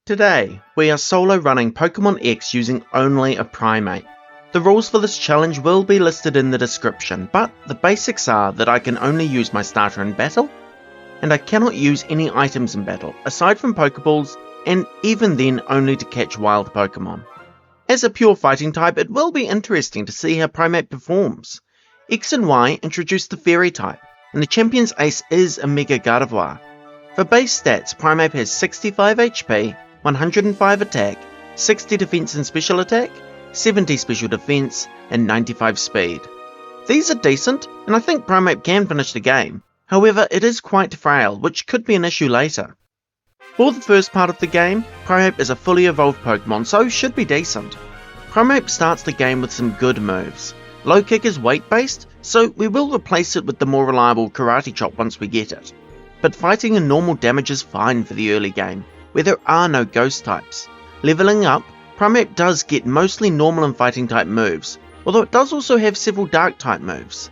Today, we are solo running Pokémon X using only a Primeape. The rules for this challenge will be listed in the description, but the basics are that I can only use my starter in battle, and I cannot use any items in battle, aside from Pokeballs, and even then only to catch wild Pokemon. As a pure fighting type, it will be interesting to see how Primeape performs. X and Y introduce the Fairy type, and the champion's ace is a Mega-Gardevoir. For base stats, Primeape has 65 HP, 105 attack, 60 defense and special attack, 70 special defense, and 95 speed. These are decent, and I think Primeape can finish the game. However, it is quite frail, which could be an issue later. For the first part of the game, Primeape is a fully evolved Pokemon, so should be decent. Primeape starts the game with some good moves. Low kick is weight based, so we will replace it with the more reliable Karate Chop once we get it. But fighting and normal damage is fine for the early game, where there are no ghost types. Leveling up, Primeape does get mostly normal and fighting type moves, although it does also have several dark type moves.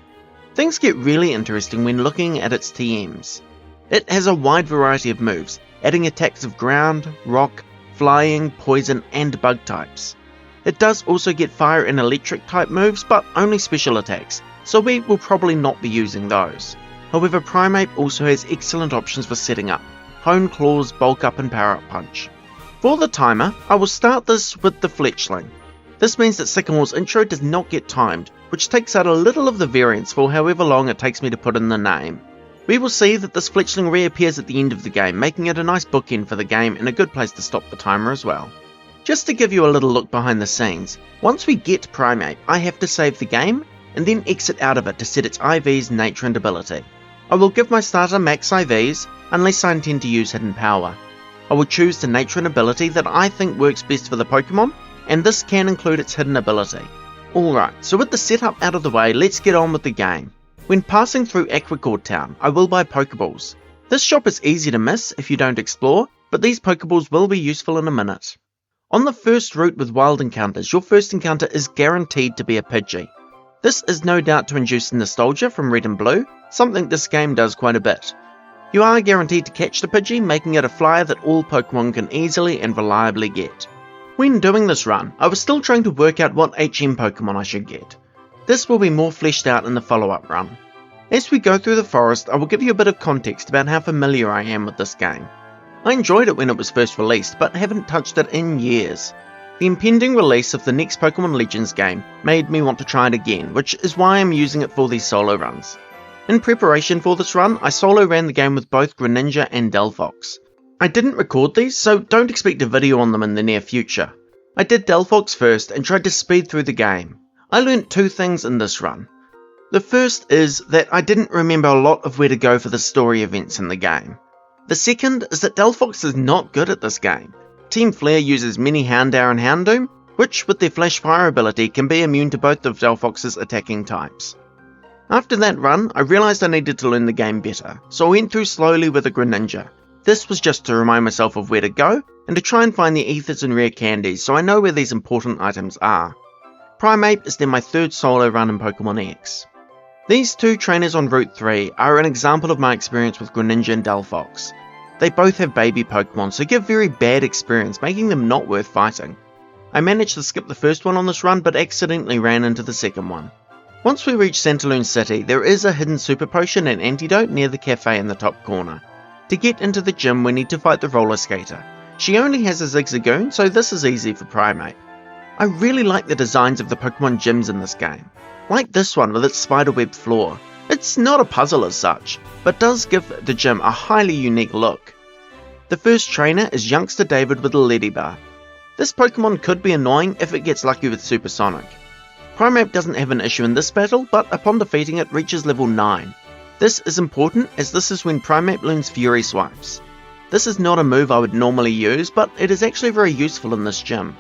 Things get really interesting when looking at its TMs. It has a wide variety of moves, adding attacks of ground, rock, flying, poison and bug types. It does also get fire and electric type moves, but only special attacks, so we will probably not be using those. However, Primeape also has excellent options for setting up: Hone Claws, Bulk Up and Power Up Punch. For the timer, I will start this with the Fletchling. This means that Sycamore's intro does not get timed, which takes out a little of the variance for however long it takes me to put in the name. We will see that this Fletchling reappears at the end of the game, making it a nice bookend for the game and a good place to stop the timer as well. Just to give you a little look behind the scenes, once we get Primeape, I have to save the game and then exit out of it to set its IV's nature and ability. I will give my starter max IVs, unless I intend to use hidden power. I will choose the nature and ability that I think works best for the Pokemon, and this can include its hidden ability. Alright, so with the setup out of the way, let's get on with the game. When passing through Aquacord Town, I will buy Pokeballs. This shop is easy to miss if you don't explore, but these Pokeballs will be useful in a minute. On the first route with wild encounters, your first encounter is guaranteed to be a Pidgey. This is no doubt to induce nostalgia from Red and Blue, something this game does quite a bit. You are guaranteed to catch the Pidgey, making it a flyer that all Pokemon can easily and reliably get. When doing this run, I was still trying to work out what HM Pokémon I should get. This will be more fleshed out in the follow-up run. As we go through the forest, I will give you a bit of context about how familiar I am with this game. I enjoyed it when it was first released, but haven't touched it in years. The impending release of the next Pokemon Legends game made me want to try it again, which is why I'm using it for these solo runs. In preparation for this run, I solo ran the game with both Greninja and Delphox. I didn't record these, so don't expect a video on them in the near future. I did Delphox first and tried to speed through the game. I learnt two things in this run. The first is that I didn't remember a lot of where to go for the story events in the game. The second is that Delphox is not good at this game. Team Flare uses mini Houndour and Houndoom, which with their Flash Fire ability can be immune to both of Delphox's attacking types. After that run, I realised I needed to learn the game better, so I went through slowly with a Greninja. This was just to remind myself of where to go, and to try and find the ethers and rare candies so I know where these important items are. Primeape is then my third solo run in Pokémon X. These two trainers on Route 3 are an example of my experience with Greninja and Delphox. They both have baby Pokemon, so give very bad experience, making them not worth fighting. I managed to skip the first one on this run, but accidentally ran into the second one. Once we reach Santaloon City, there is a hidden super potion and antidote near the cafe in the top corner. To get into the gym, we need to fight the roller skater. She only has a Zigzagoon, so this is easy for Primeape. I really like the designs of the Pokemon gyms in this game. Like this one with its spiderweb floor. It's not a puzzle as such, but does give the gym a highly unique look. The first trainer is youngster David with a Ledy Bar. This Pokemon could be annoying if it gets lucky with Supersonic. Primeape doesn't have an issue in this battle, but upon defeating it reaches level 9. This is important as this is when Primeape learns Fury Swipes. This is not a move I would normally use, but it is actually very useful in this gym.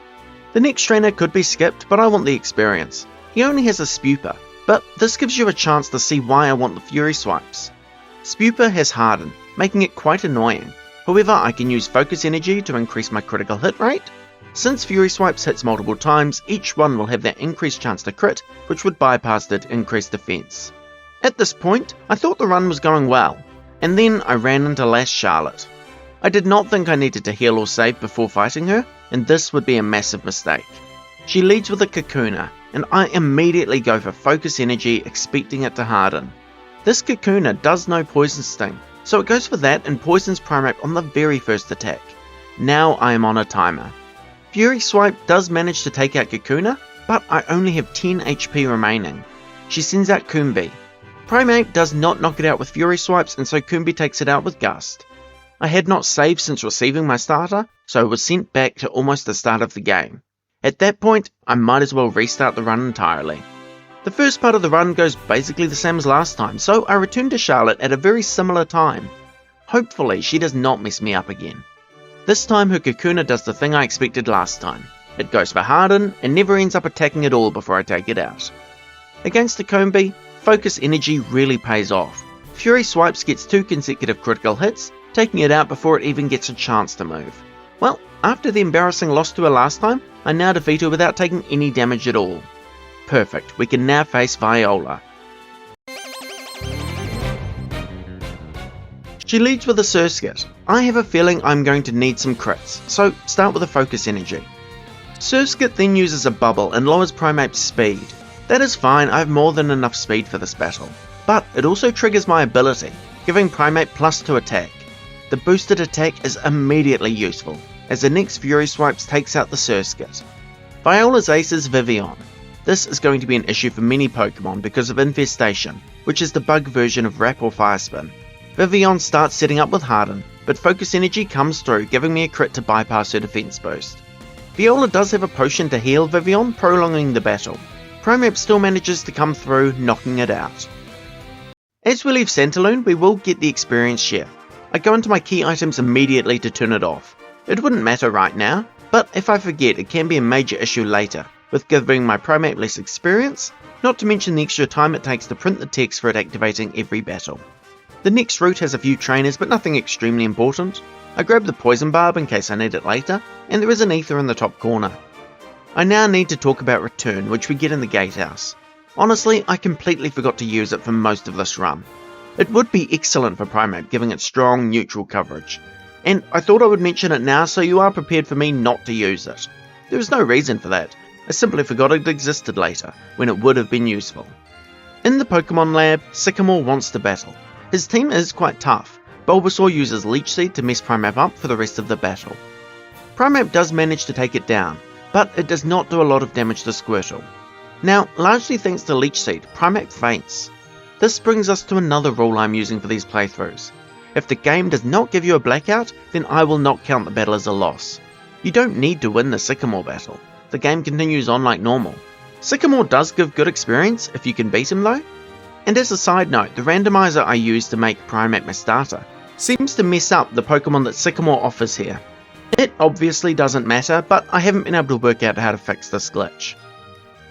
The next trainer could be skipped, but I want the experience. He only has a Spuper, but this gives you a chance to see why I want the Fury Swipes. Spuper has Harden, making it quite annoying. However, I can use Focus Energy to increase my critical hit rate. Since Fury Swipes hits multiple times, each one will have that increased chance to crit, which would bypass the increased defense. At this point, I thought the run was going well, and then I ran into Lass Charlotte. I did not think I needed to heal or save before fighting her, and this would be a massive mistake. She leads with a Korrina, and I immediately go for Focus Energy, expecting it to harden. This Korrina does know Poison Sting, so it goes for that and poisons Primeape on the very first attack. Now I am on a timer. Fury Swipe does manage to take out Korrina, but I only have 10 HP remaining. She sends out Coombe. Primeape does not knock it out with Fury Swipes, and so Coombe takes it out with Gust. I had not saved since receiving my starter, so I was sent back to almost the start of the game. At that point, I might as well restart the run entirely. The first part of the run goes basically the same as last time, so I return to Charlotte at a very similar time. Hopefully she does not mess me up again. This time her Korrina does the thing I expected last time. It goes for Harden and never ends up attacking at all before I take it out. Against the Coombe, Focus Energy really pays off. Fury Swipes gets 2 consecutive critical hits, taking it out before it even gets a chance to move. Well, after the embarrassing loss to her last time, I now defeat her without taking any damage at all. Perfect, we can now face Viola. She leads with a Surskit. I have a feeling I'm going to need some crits, so start with a Focus Energy. Surskit then uses a bubble and lowers Primeape's speed. That is fine, I have more than enough speed for this battle. But it also triggers my ability, giving Primeape +2 attack. The boosted attack is immediately useful, as the next Fury Swipes takes out the Surskit. Viola's ace is Vivillon. This is going to be an issue for many Pokemon because of Infestation, which is the bug version of Wrap or Fire Spin. Vivillon starts setting up with Harden, but Focus Energy comes through, giving me a crit to bypass her defense boost. Viola does have a potion to heal Vivillon, prolonging the battle. Primeape still manages to come through, knocking it out. As we leave Santaloon, we will get the experience share. I go into my key items immediately to turn it off. It wouldn't matter right now, but if I forget, it can be a major issue later, with giving my Primeape less experience, not to mention the extra time it takes to print the text for it activating every battle. The next route has a few trainers, but nothing extremely important. I grab the Poison Barb in case I need it later, and there is an Ether in the top corner. I now need to talk about Return, which we get in the Gatehouse. Honestly, I completely forgot to use it for most of this run. It would be excellent for Primeape, giving it strong, neutral coverage. And I thought I would mention it now so you are prepared for me not to use it. There is no reason for that. I simply forgot it existed later, when it would have been useful. In the Pokemon Lab, Sycamore wants to battle. His team is quite tough. Bulbasaur uses Leech Seed to mess Primeape up for the rest of the battle. Primeape does manage to take it down, but it does not do a lot of damage to Squirtle. Now, largely thanks to Leech Seed, Primeape faints. This brings us to another rule I'm using for these playthroughs. If the game does not give you a blackout, then I will not count the battle as a loss. You don't need to win the Sycamore battle. The game continues on like normal. Sycamore does give good experience if you can beat him though. And as a side note, the randomizer I use to make Primeape my starter seems to mess up the Pokemon that Sycamore offers here. It obviously doesn't matter, but I haven't been able to work out how to fix this glitch.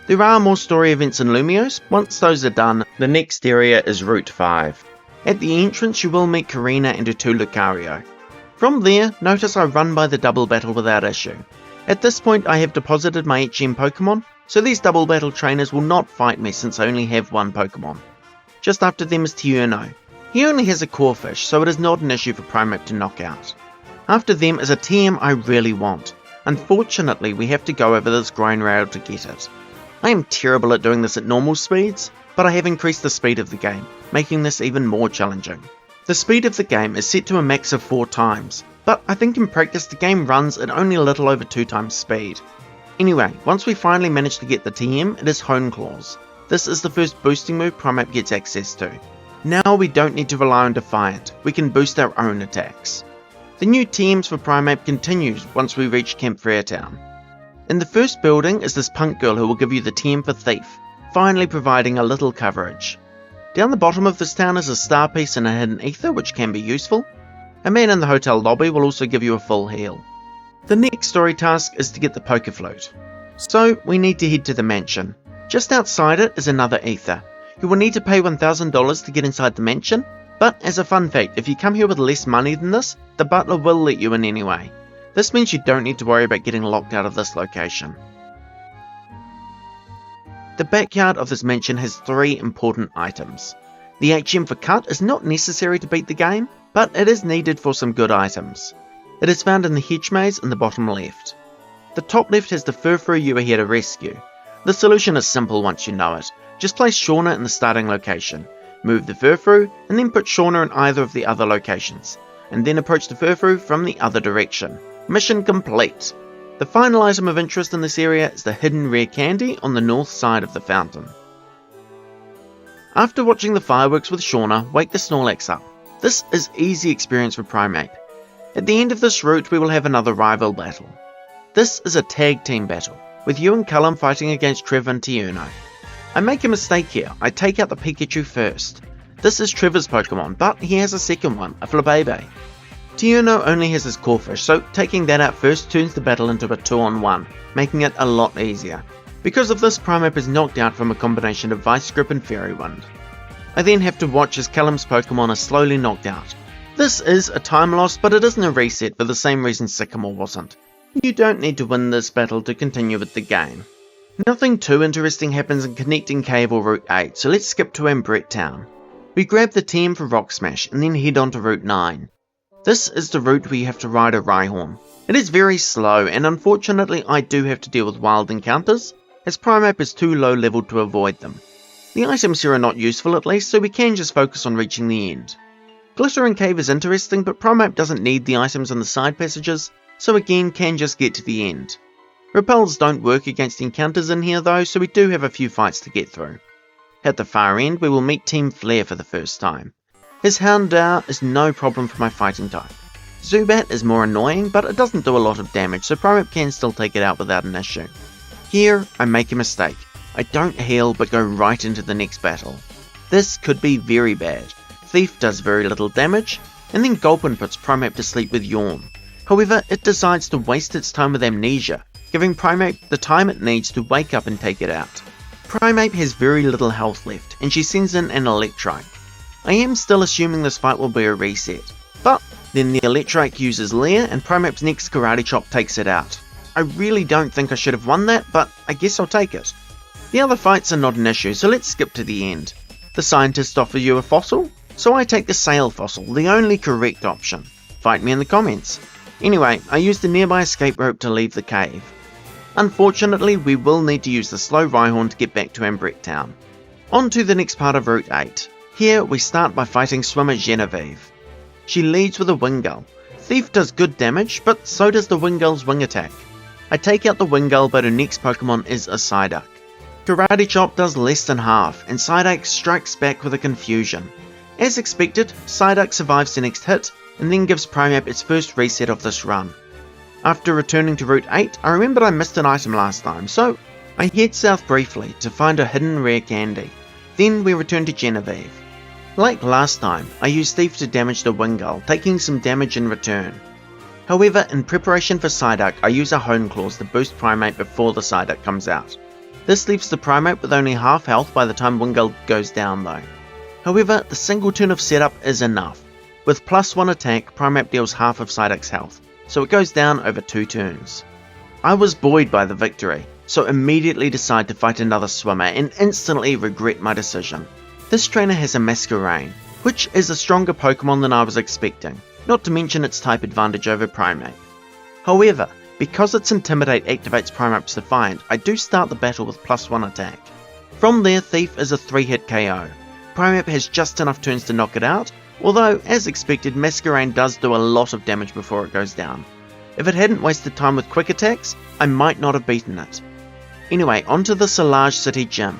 There are more story events in Lumiose. Once those are done, the next area is Route 5. At the entrance you will meet Korrina and her 2 Lucario. From there, notice I run by the double battle without issue. At this point I have deposited my HM Pokémon, so these double battle trainers will not fight me since I only have one Pokémon. Just after them is Tierno. He only has a Corphish, so it is not an issue for Primeape to knock out. After them is a TM I really want. Unfortunately we have to go over this grind rail to get it. I am terrible at doing this at normal speeds, but I have increased the speed of the game, making this even more challenging. The speed of the game is set to a max of 4 times, but I think in practice the game runs at only a little over 2 times speed. Anyway, once we finally manage to get the TM, it is Hone Claws. This is the first boosting move Primeape gets access to. Now we don't need to rely on Defiant, we can boost our own attacks. The new TMs for Primeape continues once we reach Camp Freetown. In the first building is this punk girl who will give you the TM for Thief, finally providing a little coverage. Down the bottom of this town is a star piece and a hidden ether which can be useful. A man in the hotel lobby will also give you a full heal. The next story task is to get the Pokéflute. So we need to head to the mansion. Just outside it is another ether. You will need to pay $1,000 to get inside the mansion, but as a fun fact, if you come here with less money than this, the butler will let you in anyway. This means you don't need to worry about getting locked out of this location. The backyard of this mansion has 3 important items. The HM for Cut is not necessary to beat the game, but it is needed for some good items. It is found in the hedge maze in the bottom left. The top left has the Furfrou you are here to rescue. The solution is simple once you know it. Just place Shauna in the starting location, move the Furfrou, and then put Shauna in either of the other locations, and then approach the Furfrou from the other direction. Mission complete! The final item of interest in this area is the hidden rare candy on the north side of the fountain. After watching the fireworks with Shauna, wake the Snorlax up. This is easy experience for Primeape. At the end of this route we will have another rival battle. This is a tag team battle, with you and Callum fighting against Trevor and Tierno. I make a mistake here, I take out the Pikachu first. This is Trevor's Pokemon, but he has a second one, a Flabébé. Tierno only has his Corphish, so taking that out first turns the battle into a 2-on-1, making it a lot easier. Because of this, Primeape is knocked out from a combination of Vice Grip and Fairy Wind. I then have to watch as Callum's Pokemon is slowly knocked out. This is a time loss, but it isn't a reset for the same reason Sycamore wasn't. You don't need to win this battle to continue with the game. Nothing too interesting happens in Connecting Cave or Route 8, so let's skip to Ambret Town. We grab the TM for Rock Smash and then head on to Route 9. This is the route where you have to ride a Rhyhorn. It is very slow, and unfortunately I do have to deal with wild encounters, as Primeape is too low leveled to avoid them. The items here are not useful at least, so we can just focus on reaching the end. Glittering Cave is interesting, but Primeape doesn't need the items in the side passages, so again can just get to the end. Repels don't work against encounters in here though, so we do have a few fights to get through. At the far end we will meet Team Flare for the first time. His Houndour is no problem for my fighting type. Zubat is more annoying, but it doesn't do a lot of damage, so Primeape can still take it out without an issue. Here I make a mistake. I don't heal but go right into the next battle. This could be very bad. Thief does very little damage, and then Gulpin puts Primeape to sleep with Yawn. However, it decides to waste its time with Amnesia, giving Primeape the time it needs to wake up and take it out. Primeape has very little health left, and she sends in an Electrike. I am still assuming this fight will be a reset, but then the Electrike uses Leer and Primeape's next Karate Chop takes it out. I really don't think I should have won that, but I guess I'll take it. The other fights are not an issue, so let's skip to the end. The scientists offer you a fossil, so I take the Sail Fossil, the only correct option. Fight me in the comments. Anyway, I use the nearby escape rope to leave the cave. Unfortunately, we will need to use the slow Rhyhorn to get back to Ambret Town. On to the next part of Route 8. Here, we start by fighting swimmer Genevieve. She leads with a Wingull. Thief does good damage, but so does the Wingull's wing attack. I take out the Wingull, but her next Pokemon is a Psyduck. Karate Chop does less than half, and Psyduck strikes back with a Confusion. As expected, Psyduck survives the next hit, and then gives Primeape its first reset of this run. After returning to Route 8, I remembered I missed an item last time, so I head south briefly to find a hidden rare candy. Then we return to Genevieve. Like last time, I use Thief to damage the Wingull, taking some damage in return. However, in preparation for Psyduck, I use a Hone Claws to boost Primeape before the Psyduck comes out. This leaves the Primeape with only half health by the time Wingull goes down though. However, the single turn of setup is enough. With +1 attack, Primeape deals half of Psyduck's health, so it goes down over 2 turns. I was buoyed by the victory, so immediately decide to fight another swimmer and instantly regret my decision. This trainer has a Masquerain, which is a stronger Pokemon than I was expecting, not to mention its type advantage over Primeape. However, because its Intimidate activates Primeape's Defiant, I do start the battle with +1 attack. From there, Thief is a 3-hit KO. Primeape has just enough turns to knock it out, although, as expected, Masquerain does do a lot of damage before it goes down. If it hadn't wasted time with quick attacks, I might not have beaten it. Anyway, onto the Solage City Gym.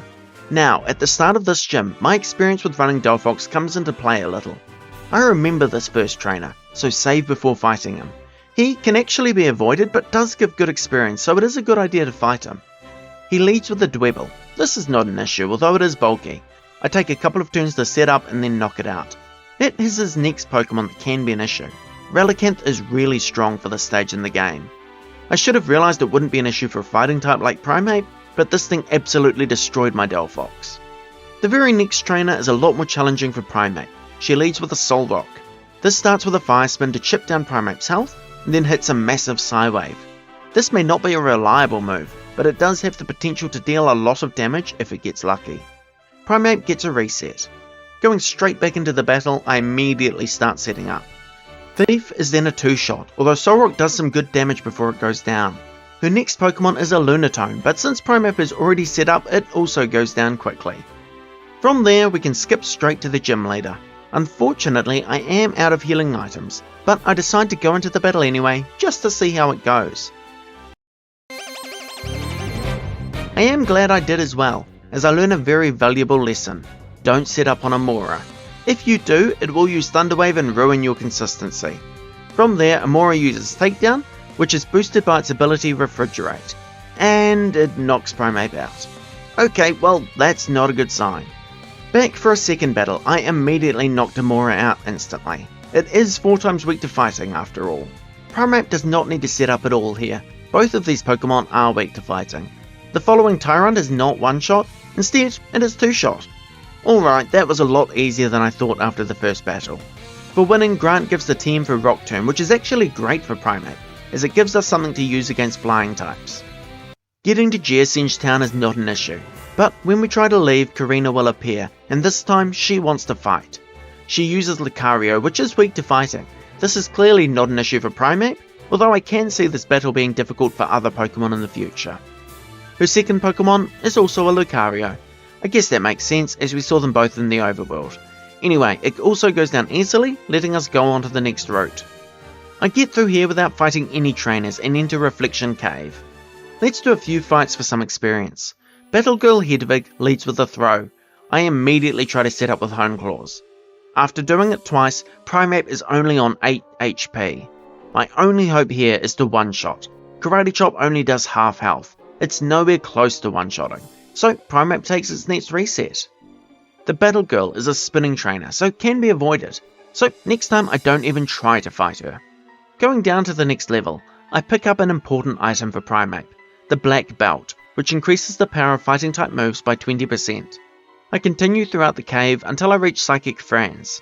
Now, at the start of this gym, my experience with running Delphox comes into play a little. I remember this first trainer, so save before fighting him. He can actually be avoided, but does give good experience, so it is a good idea to fight him. He leads with a Dwebble. This is not an issue, although it is bulky. I take a couple of turns to set up and then knock it out. It is his next Pokemon that can be an issue. Relicanth is really strong for this stage in the game. I should have realised it wouldn't be an issue for a fighting type like Primeape, but this thing absolutely destroyed my Delphox. The very next trainer is a lot more challenging for Primeape. She leads with a Solrock. This starts with a Fire Spin to chip down Primeape's health, and then hits a massive Psywave. This may not be a reliable move, but it does have the potential to deal a lot of damage if it gets lucky. Primeape gets a reset. Going straight back into the battle, I immediately start setting up. Thief is then a 2-shot, although Solrock does some good damage before it goes down. Her next Pokemon is a Lunatone, but since Primeape is already set up, it also goes down quickly. From there we can skip straight to the gym leader. Unfortunately I am out of healing items, but I decide to go into the battle anyway, just to see how it goes. I am glad I did as well, as I learn a very valuable lesson. Don't set up on a Mora. If you do, it will use Thunder Wave and ruin your consistency. From there, Amora uses Takedown, which is boosted by its ability Refrigerate, and it knocks Primeape out. Okay, well that's not a good sign. Back for a second battle, I immediately knocked Amora out instantly. It is 4 times weak to fighting after all. Primeape does not need to set up at all here. Both of these Pokemon are weak to fighting. The following Tyrant is not 1-shot, instead it is 2-shot. Alright, that was a lot easier than I thought after the first battle. For winning, Grant gives the TM for Rock Tomb, which is actually great for Primeape, as it gives us something to use against flying types. Getting to Geosinge Town is not an issue, but when we try to leave, Korrina will appear, and this time she wants to fight. She uses Lucario, which is weak to fighting. This is clearly not an issue for Primeape, although I can see this battle being difficult for other Pokemon in the future. Her second Pokemon is also a Lucario. I guess that makes sense as we saw them both in the overworld. Anyway, it also goes down easily, letting us go on to the next route. I get through here without fighting any trainers and enter Reflection Cave. Let's do a few fights for some experience. Battle Girl Hedwig leads with a throw. I immediately try to set up with Hone Claws. After doing it twice, Primeape is only on 8 HP. My only hope here is to one-shot. Karate Chop only does half health. It's nowhere close to one-shotting, so Primeape takes its next reset. The Battle Girl is a spinning trainer, so can be avoided, so next time I don't even try to fight her. Going down to the next level, I pick up an important item for Primeape, the Black Belt, which increases the power of fighting type moves by 20%. I continue throughout the cave until I reach Psychic Franz.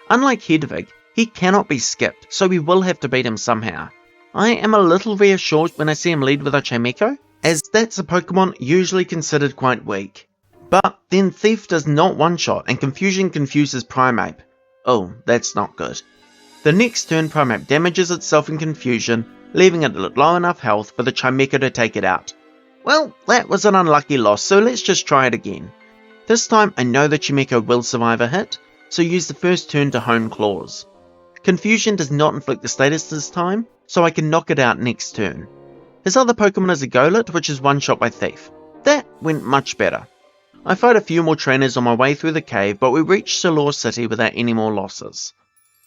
Unlike Hedwig, he cannot be skipped, so we will have to beat him somehow. I am a little reassured when I see him lead with a Chimecho, as that's a Pokemon usually considered quite weak. But then Thief does not one-shot and Confusion confuses Primeape. Oh, that's not good. The next turn Primeape damages itself in Confusion, leaving it at low enough health for the Chimecho to take it out. Well, that was an unlucky loss, so let's just try it again. This time I know the Chimecho will survive a hit, so use the first turn to Hone Claws. Confusion does not inflict the status this time, so I can knock it out next turn. His other Pokemon is a Golett, which is one-shot by Thief. That went much better. I fight a few more trainers on my way through the cave, but we reach Chalor City without any more losses.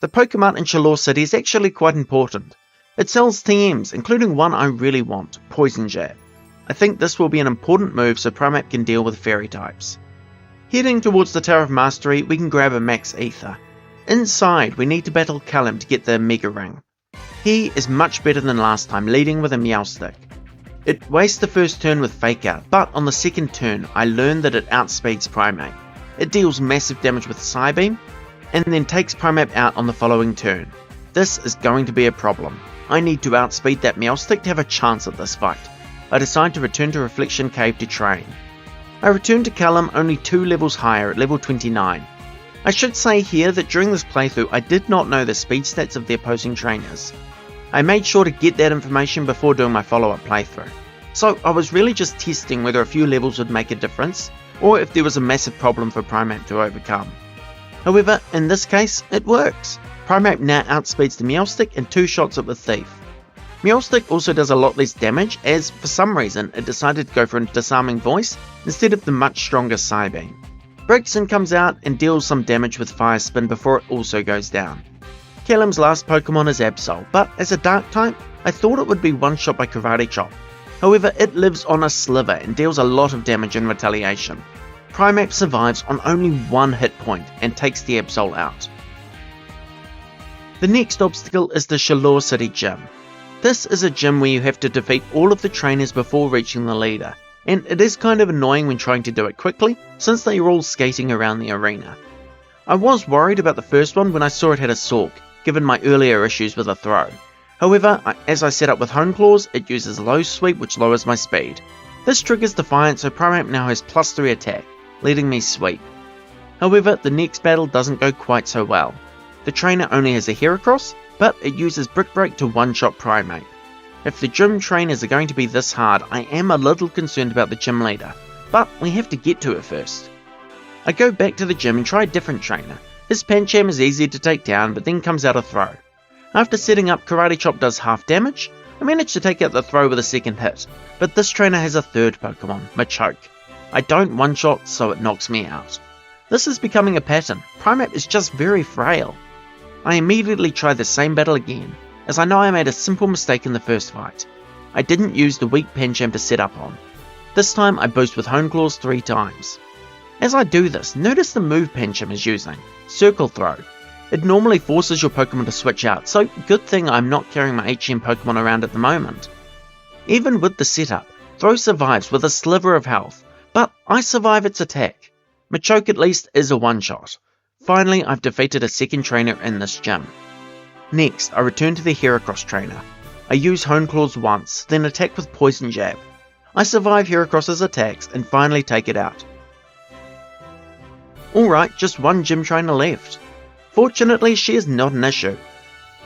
The Pokemon in Chalor City is actually quite important. It sells TMs, including one I really want, Poison Jab. I think this will be an important move so Primeape can deal with fairy types. Heading towards the Tower of Mastery, we can grab a Max Ether. Inside, we need to battle Callum to get the Mega Ring. He is much better than last time, leading with a Meowstic. It wastes the first turn with Fake Out, but on the second turn I learn that it outspeeds Primeape. It deals massive damage with Psybeam, and then takes Primeape out on the following turn. This is going to be a problem. I need to outspeed that Meowstic to have a chance at this fight. I decide to return to Reflection Cave to train. I return to Callum only 2 levels higher at level 29. I should say here that during this playthrough I did not know the speed stats of the opposing trainers. I made sure to get that information before doing my follow-up playthrough, so I was really just testing whether a few levels would make a difference, or if there was a massive problem for Primeape to overcome. However, in this case, it works. Primeape now outspeeds the Meowstic and 2 shots at the Thief. Meowstic also does a lot less damage, as for some reason it decided to go for a Disarming Voice instead of the much stronger Psybeam. Braixen comes out and deals some damage with Fire Spin before it also goes down. Callum's last Pokemon is Absol, but as a Dark type, I thought it would be one-shot by Karate Chop. However, it lives on a sliver and deals a lot of damage in retaliation. Primeape survives on only 1 hit point and takes the Absol out. The next obstacle is the Chalor City Gym. This is a gym where you have to defeat all of the trainers before reaching the leader, and it is kind of annoying when trying to do it quickly, since they are all skating around the arena. I was worried about the first one when I saw it had a Sork, given my earlier issues with a throw. However, as I set up with Hone Claws, it uses Low Sweep, which lowers my speed. This triggers Defiance, so Primeape now has +3 attack, letting me sweep. However, the next battle doesn't go quite so well. The trainer only has a Heracross, but it uses Brick Break to one-shot Primeape. If the gym trainers are going to be this hard, I am a little concerned about the gym leader, but we have to get to it first. I go back to the gym and try a different trainer. His Pancham is easy to take down, but then comes out a throw. After setting up, Karate Chop does half damage. I manage to take out the throw with a second hit, but this trainer has a third Pokemon, Machoke. I don't one-shot, so it knocks me out. This is becoming a pattern. Primeape is just very frail. I immediately try the same battle again, as I know I made a simple mistake in the first fight. I didn't use the weak Pancham to set up on. This time I boost with Hone Claws 3 times. As I do this, notice the move Pancham is using, Circle Throw. It normally forces your Pokemon to switch out, so good thing I'm not carrying my HM Pokemon around at the moment. Even with the setup, Throw survives with a sliver of health, but I survive its attack. Machoke at least is a one-shot. Finally, I've defeated a second trainer in this gym. Next, I return to the Heracross trainer. I use Hone Claws once, then attack with Poison Jab. I survive Heracross's attacks and finally take it out. Alright, just one gym trainer left. Fortunately, she is not an issue.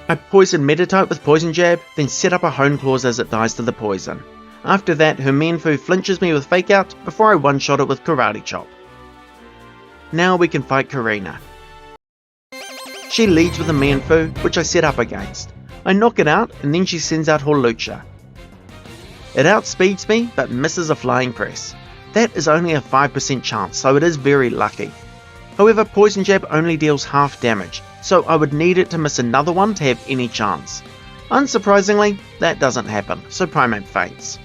I poison Meditite with Poison Jab, then set up a Hone Claws as it dies to the poison. After that, her Mienfoo flinches me with Fake Out before I one-shot it with Karate Chop. Now we can fight Korrina. She leads with a Mienfoo, which I set up against. I knock it out, and then she sends out Hawlucha. It outspeeds me, but misses a Flying Press. That is only a 5% chance, so it is very lucky. However, Poison Jab only deals half damage, so I would need it to miss another one to have any chance. Unsurprisingly, that doesn't happen, so Primeape faints.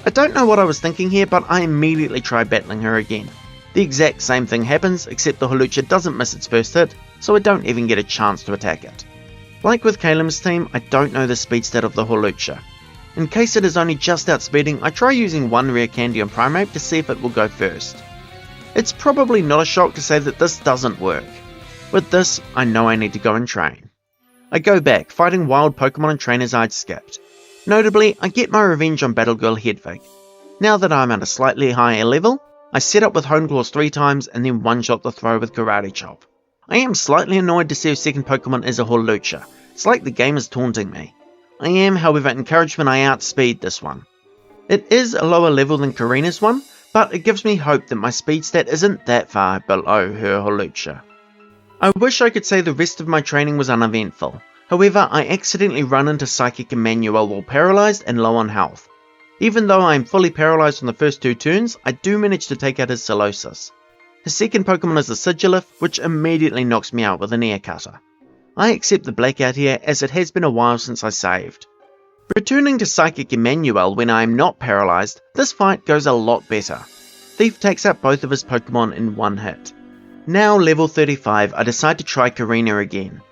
I don't know what I was thinking here, but I immediately try battling her again. The exact same thing happens, except the Hawlucha doesn't miss its first hit, so I don't even get a chance to attack it. Like with Kalim's team, I don't know the speed stat of the Hawlucha. In case it is only just outspeeding, I try using one rare candy on Primeape to see if it will go first. It's probably not a shock to say that this doesn't work. With this, I know I need to go and train. I go back, fighting wild Pokemon and trainers I'd skipped. Notably, I get my revenge on Battle Girl Hedwig. Now that I'm at a slightly higher level, I set up with Hone Claws 3 times and then one-shot the throw with Karate Chop. I am slightly annoyed to see her second Pokemon is a Hawlucha. It's like the game is taunting me. I am, however, encouraged when I outspeed this one. It is a lower level than Korrina's one, but it gives me hope that my speed stat isn't that far below her Hawlucha. I wish I could say the rest of my training was uneventful. However, I accidentally run into Psychic Emmanuel while paralysed and low on health. Even though I am fully paralysed on the first 2 turns, I do manage to take out his Solosis. His second Pokemon is a Sigilif, which immediately knocks me out with an Air Cutter. I accept the blackout here, as it has been a while since I saved. Returning to Psychic Emmanuel when I am not paralysed, this fight goes a lot better. Thief takes out both of his Pokemon in one hit. Now level 35, I decide to try Korrina again.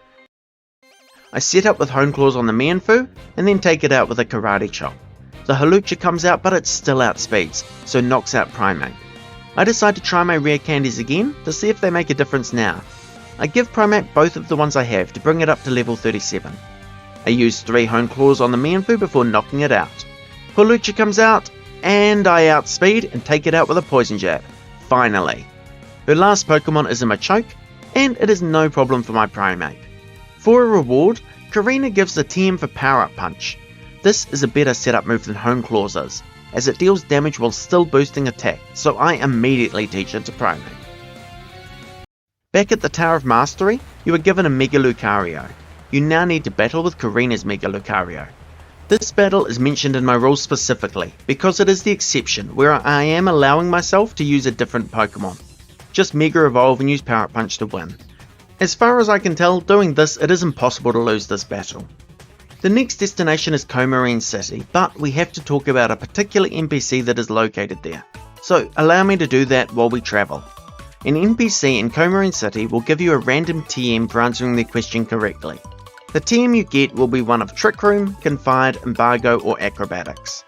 I set up with Hone Claws on the Mienfoo, and then take it out with a Karate Chop. The Hawlucha comes out, but it still outspeeds, so knocks out Primeape. I decide to try my rare candies again, to see if they make a difference now. I give Primeape both of the ones I have to bring it up to level 37. I use 3 Hone Claws on the Mienfoo before knocking it out. Hawlucha comes out, and I outspeed and take it out with a Poison Jab. Finally. Her last Pokemon is a Machoke, and it is no problem for my Primeape. For a reward, Korrina gives the TM for Power Up Punch. This is a better setup move than Hone Claws is, as it deals damage while still boosting attack, so I immediately teach it to Primeape. Back at the Tower of Mastery, you are given a Mega-Lucario. You now need to battle with Korrina's Mega-Lucario. This battle is mentioned in my rules specifically, because it is the exception where I am allowing myself to use a different Pokemon. Just Mega Evolve and use Power Up Punch to win. As far as I can tell, doing this, it is impossible to lose this battle. The next destination is Comarine City, but we have to talk about a particular NPC that is located there. So allow me to do that while we travel. An NPC in Comarine City will give you a random TM for answering their question correctly. The TM you get will be one of Trick Room, Confide, Embargo, or Acrobatics.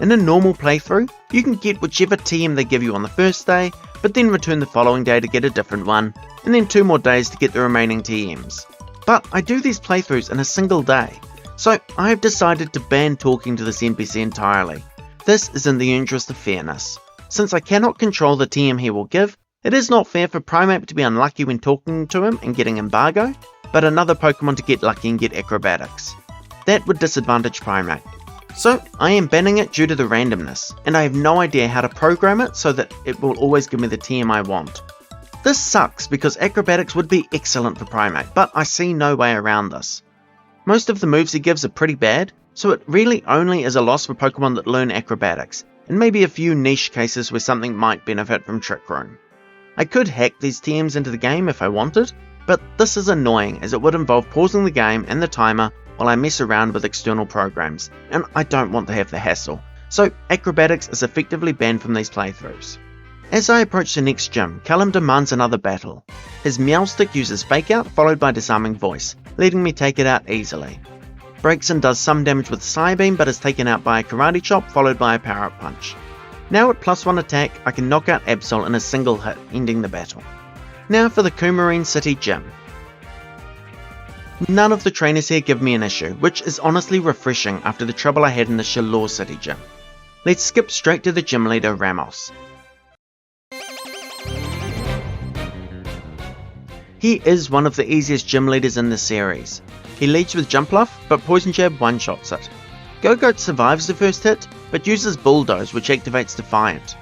In a normal playthrough, you can get whichever TM they give you on the first day, but then return the following day to get a different one, and then 2 more days to get the remaining TMs. But I do these playthroughs in a single day, so I have decided to ban talking to this NPC entirely. This is in the interest of fairness. Since I cannot control the TM he will give, it is not fair for Primeape to be unlucky when talking to him and getting Embargo. but another Pokemon to get lucky and get acrobatics. That would disadvantage Primeape. So I am banning it due to the randomness, and I have no idea how to program it so that it will always give me the TM I want. This sucks because acrobatics would be excellent for Primeape, but I see no way around this. Most of the moves he gives are pretty bad, so it really only is a loss for Pokemon that learn acrobatics, and maybe a few niche cases where something might benefit from Trick Room. I could hack these TMs into the game if I wanted, but this is annoying as it would involve pausing the game and the timer while I mess around with external programs, and I don't want to have the hassle, so acrobatics is effectively banned from these playthroughs. As I approach the next gym, Callum demands another battle. His Meowstic uses Fake Out followed by Disarming Voice, letting me take it out easily. Braixen does some damage with Psybeam but is taken out by a Karate Chop followed by a Power Up Punch. Now at +1 attack, I can knock out Absol in a single hit, ending the battle. Now for the Coumarine City Gym. None of the trainers here give me an issue, which is honestly refreshing after the trouble I had in the Shalour City Gym. Let's skip straight to the gym leader Ramos. He is one of the easiest gym leaders in the series. He leads with Jumpluff, but Poison Jab one-shots it. Go-Goat survives the first hit, but uses Bulldoze which activates Defiant.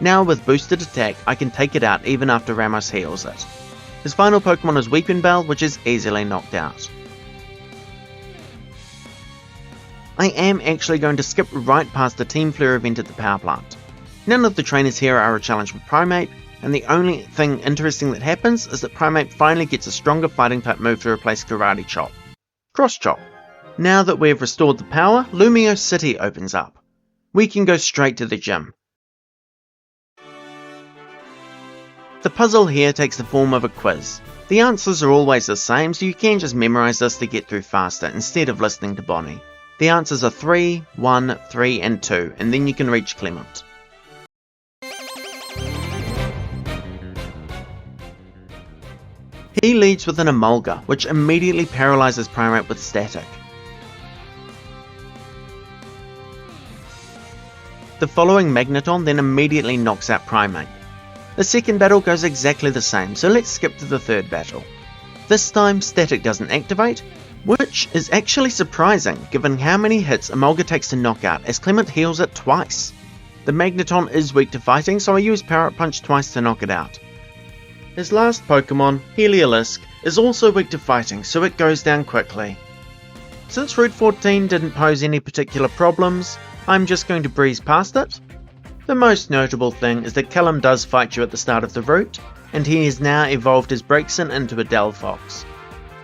Now with boosted attack, I can take it out even after Ramos heals it. His final Pokemon is Weepinbell, which is easily knocked out. I am actually going to skip right past the Team Flare event at the power plant. None of the trainers here are a challenge for Primeape, and the only thing interesting that happens is that Primeape finally gets a stronger fighting type move to replace Karate Chop. Cross Chop. Now that we have restored the power, Lumio City opens up. We can go straight to the gym. The puzzle here takes the form of a quiz. The answers are always the same, so you can just memorize this to get through faster instead of listening to Bonnie. The answers are 3, 1, 3 and 2, and then you can reach Clement. He leads with an Emolga, which immediately paralyzes Primeape with Static. The following Magneton then immediately knocks out Primeape. The second battle goes exactly the same, so let's skip to the third battle. This time Static doesn't activate, which is actually surprising given how many hits Emolga takes to knock out as Clement heals it twice. The Magneton is weak to fighting, so I use Power Up Punch twice to knock it out. His last Pokemon, Heliolisk, is also weak to fighting, so it goes down quickly. Since Route 14 didn't pose any particular problems, I'm just going to breeze past it. The most notable thing is that Callum does fight you at the start of the route, and he has now evolved his Braixen into a Delphox.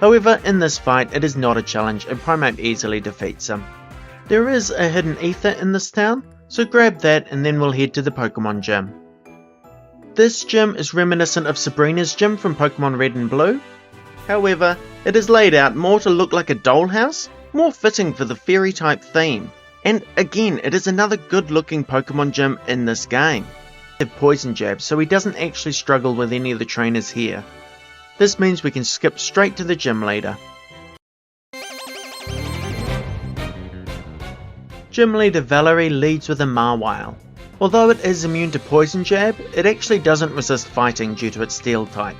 However, in this fight it is not a challenge and Primeape easily defeats him. There is a hidden ether in this town, so grab that and then we'll head to the Pokemon Gym. This gym is reminiscent of Sabrina's gym from Pokemon Red and Blue. However, it is laid out more to look like a dollhouse, more fitting for the fairy type theme. And again, it is another good looking Pokemon gym in this game. They have Poison Jab, so he doesn't actually struggle with any of the trainers here. This means we can skip straight to the gym leader. Gym leader Valerie leads with a Mawile. Although it is immune to Poison Jab, it actually doesn't resist fighting due to its Steel type.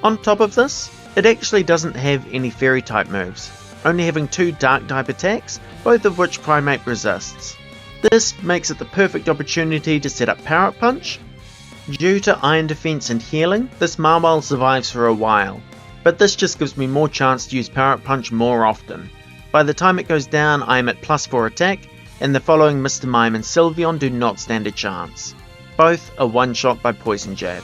On top of this, it actually doesn't have any Fairy type moves, only having 2 Dark type attacks, both of which Primeape resists. This makes it the perfect opportunity to set up Power Up Punch. Due to Iron Defense and Healing, this Mawile survives for a while, but this just gives me more chance to use Power Up Punch more often. By the time it goes down, I am at +4 attack, and the following Mr. Mime and Sylveon do not stand a chance. Both are one-shot by Poison Jab.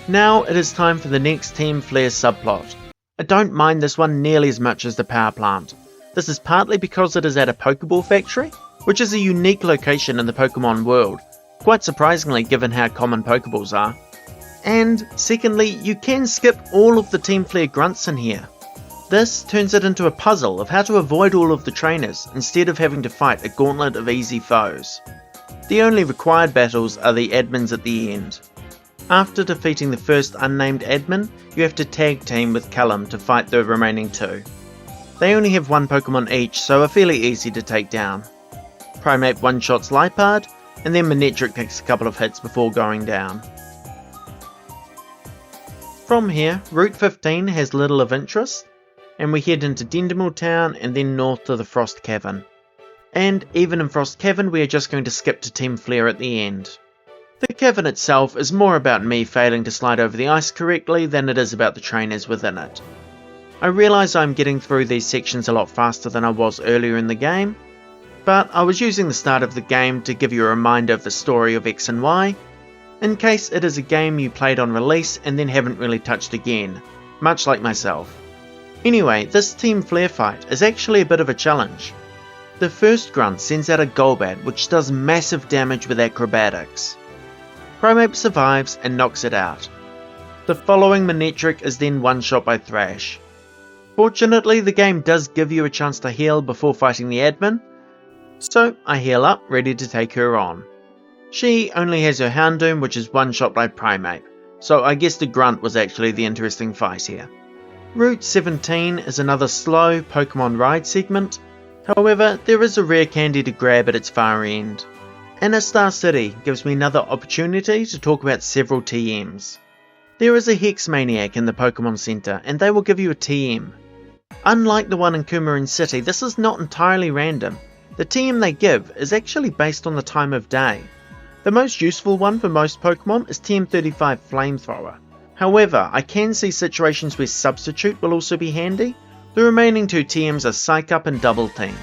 Now it is time for the next Team Flare subplot. I don't mind this one nearly as much as the power plant. This is partly because it is at a Pokeball factory, which is a unique location in the Pokemon world, quite surprisingly given how common Pokeballs are. And secondly, you can skip all of the Team Flare grunts in here. This turns it into a puzzle of how to avoid all of the trainers instead of having to fight a gauntlet of easy foes. The only required battles are the admins at the end. After defeating the first unnamed admin, you have to tag team with Callum to fight the remaining 2. They only have 1 Pokemon each, so are fairly easy to take down. Primeape one-shots Liepard, and then Manectric takes a couple of hits before going down. From here, Route 15 has little of interest, and we head into Dendemil Town and then north to the Frost Cavern. And even in Frost Cavern we are just going to skip to Team Flare at the end. The cavern itself is more about me failing to slide over the ice correctly than it is about the trainers within it. I realise I'm getting through these sections a lot faster than I was earlier in the game, but I was using the start of the game to give you a reminder of the story of X and Y, in case it is a game you played on release and then haven't really touched again, much like myself. Anyway, this Team Flare fight is actually a bit of a challenge. The first grunt sends out a Golbat which does massive damage with acrobatics. Primeape survives and knocks it out. The following Manectric is then one-shot by Thrash. Fortunately, the game does give you a chance to heal before fighting the admin, so I heal up, ready to take her on. She only has her Houndoom, which is one-shot by Primeape, so I guess the grunt was actually the interesting fight here. Route 17 is another slow Pokemon ride segment, however there is a rare candy to grab at its far end. And Star City gives me another opportunity to talk about several TMs. There is a Hex Maniac in the Pokemon Center and they will give you a TM. Unlike the one in Kumarin City, this is not entirely random. The TM they give is actually based on the time of day. The most useful one for most Pokemon is TM35 Flamethrower. However, I can see situations where Substitute will also be handy. The remaining two TMs are Psych Up and Double Team.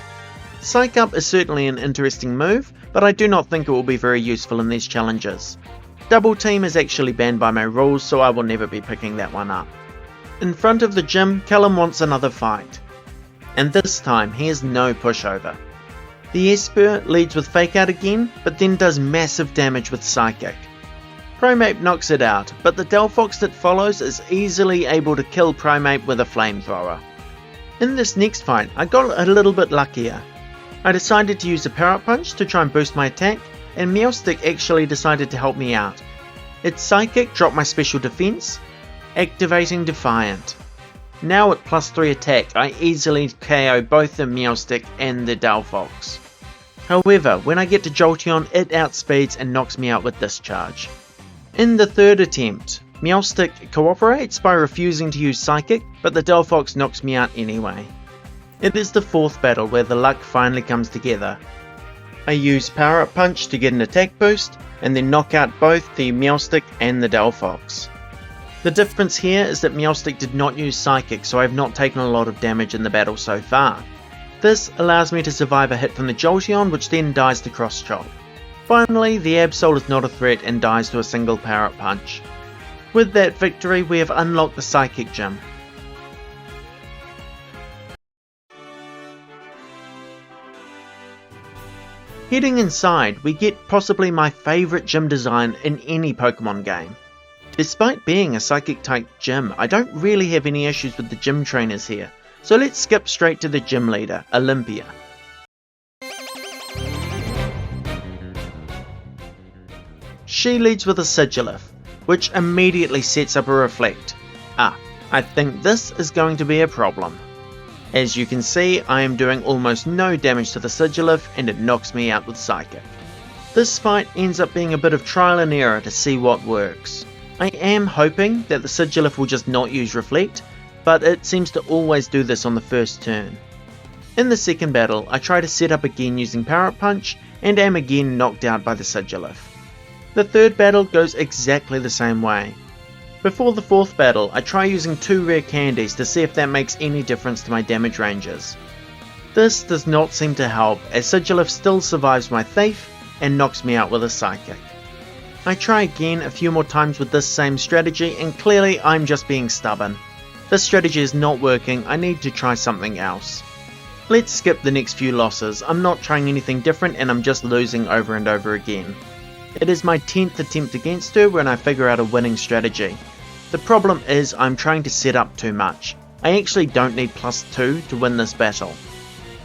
Psych Up is certainly an interesting move, but I do not think it will be very useful in these challenges. Double Team is actually banned by my rules, so I will never be picking that one up. In front of the gym, Callum wants another fight, and this time he has no pushover. The Esper leads with Fake Out again, but then does massive damage with Psychic. Primeape knocks it out, but the Delphox that follows is easily able to kill Primeape with a Flamethrower. In this next fight, I got a little bit luckier. I decided to use a Power Punch to try and boost my attack, and Meowstic actually decided to help me out. Its Psychic dropped my special defense, activating Defiant. Now at +3 attack, I easily KO both the Meowstic and the Delphox. However, when I get to Jolteon, it outspeeds and knocks me out with Discharge. In the third attempt, Meowstic cooperates by refusing to use Psychic, but the Delphox knocks me out anyway. It is the fourth battle where the luck finally comes together. I use Power Up Punch to get an attack boost, and then knock out both the Meowstic and the Delphox. The difference here is that Meowstic did not use Psychic, so I have not taken a lot of damage in the battle so far. This allows me to survive a hit from the Jolteon, which then dies to Cross Chop. Finally, the Absol is not a threat and dies to a single Power Up Punch. With that victory, we have unlocked the Psychic Gym. Heading inside, we get possibly my favourite gym design in any Pokemon game. Despite being a Psychic type gym, I don't really have any issues with the gym trainers here, so let's skip straight to the gym leader, Olympia. She leads with a Sigilyph, which immediately sets up a Reflect. I think this is going to be a problem. As you can see, I am doing almost no damage to the Sigilyph and it knocks me out with Psychic. This fight ends up being a bit of trial and error to see what works. I am hoping that the Sigilyph will just not use Reflect, but it seems to always do this on the first turn. In the second battle, I try to set up again using Power Up Punch and am again knocked out by the Sigilyph. The third battle goes exactly the same way. Before the fourth battle, I try using 2 rare candies to see if that makes any difference to my damage ranges. This does not seem to help, as Sigilyph still survives my Thief and knocks me out with a Psychic. I try again a few more times with this same strategy and clearly I'm just being stubborn. This strategy is not working, I need to try something else. Let's skip the next few losses, I'm not trying anything different and I'm just losing over and over again. It is my 10th attempt against her when I figure out a winning strategy. The problem is I'm trying to set up too much. I actually don't need +2 to win this battle.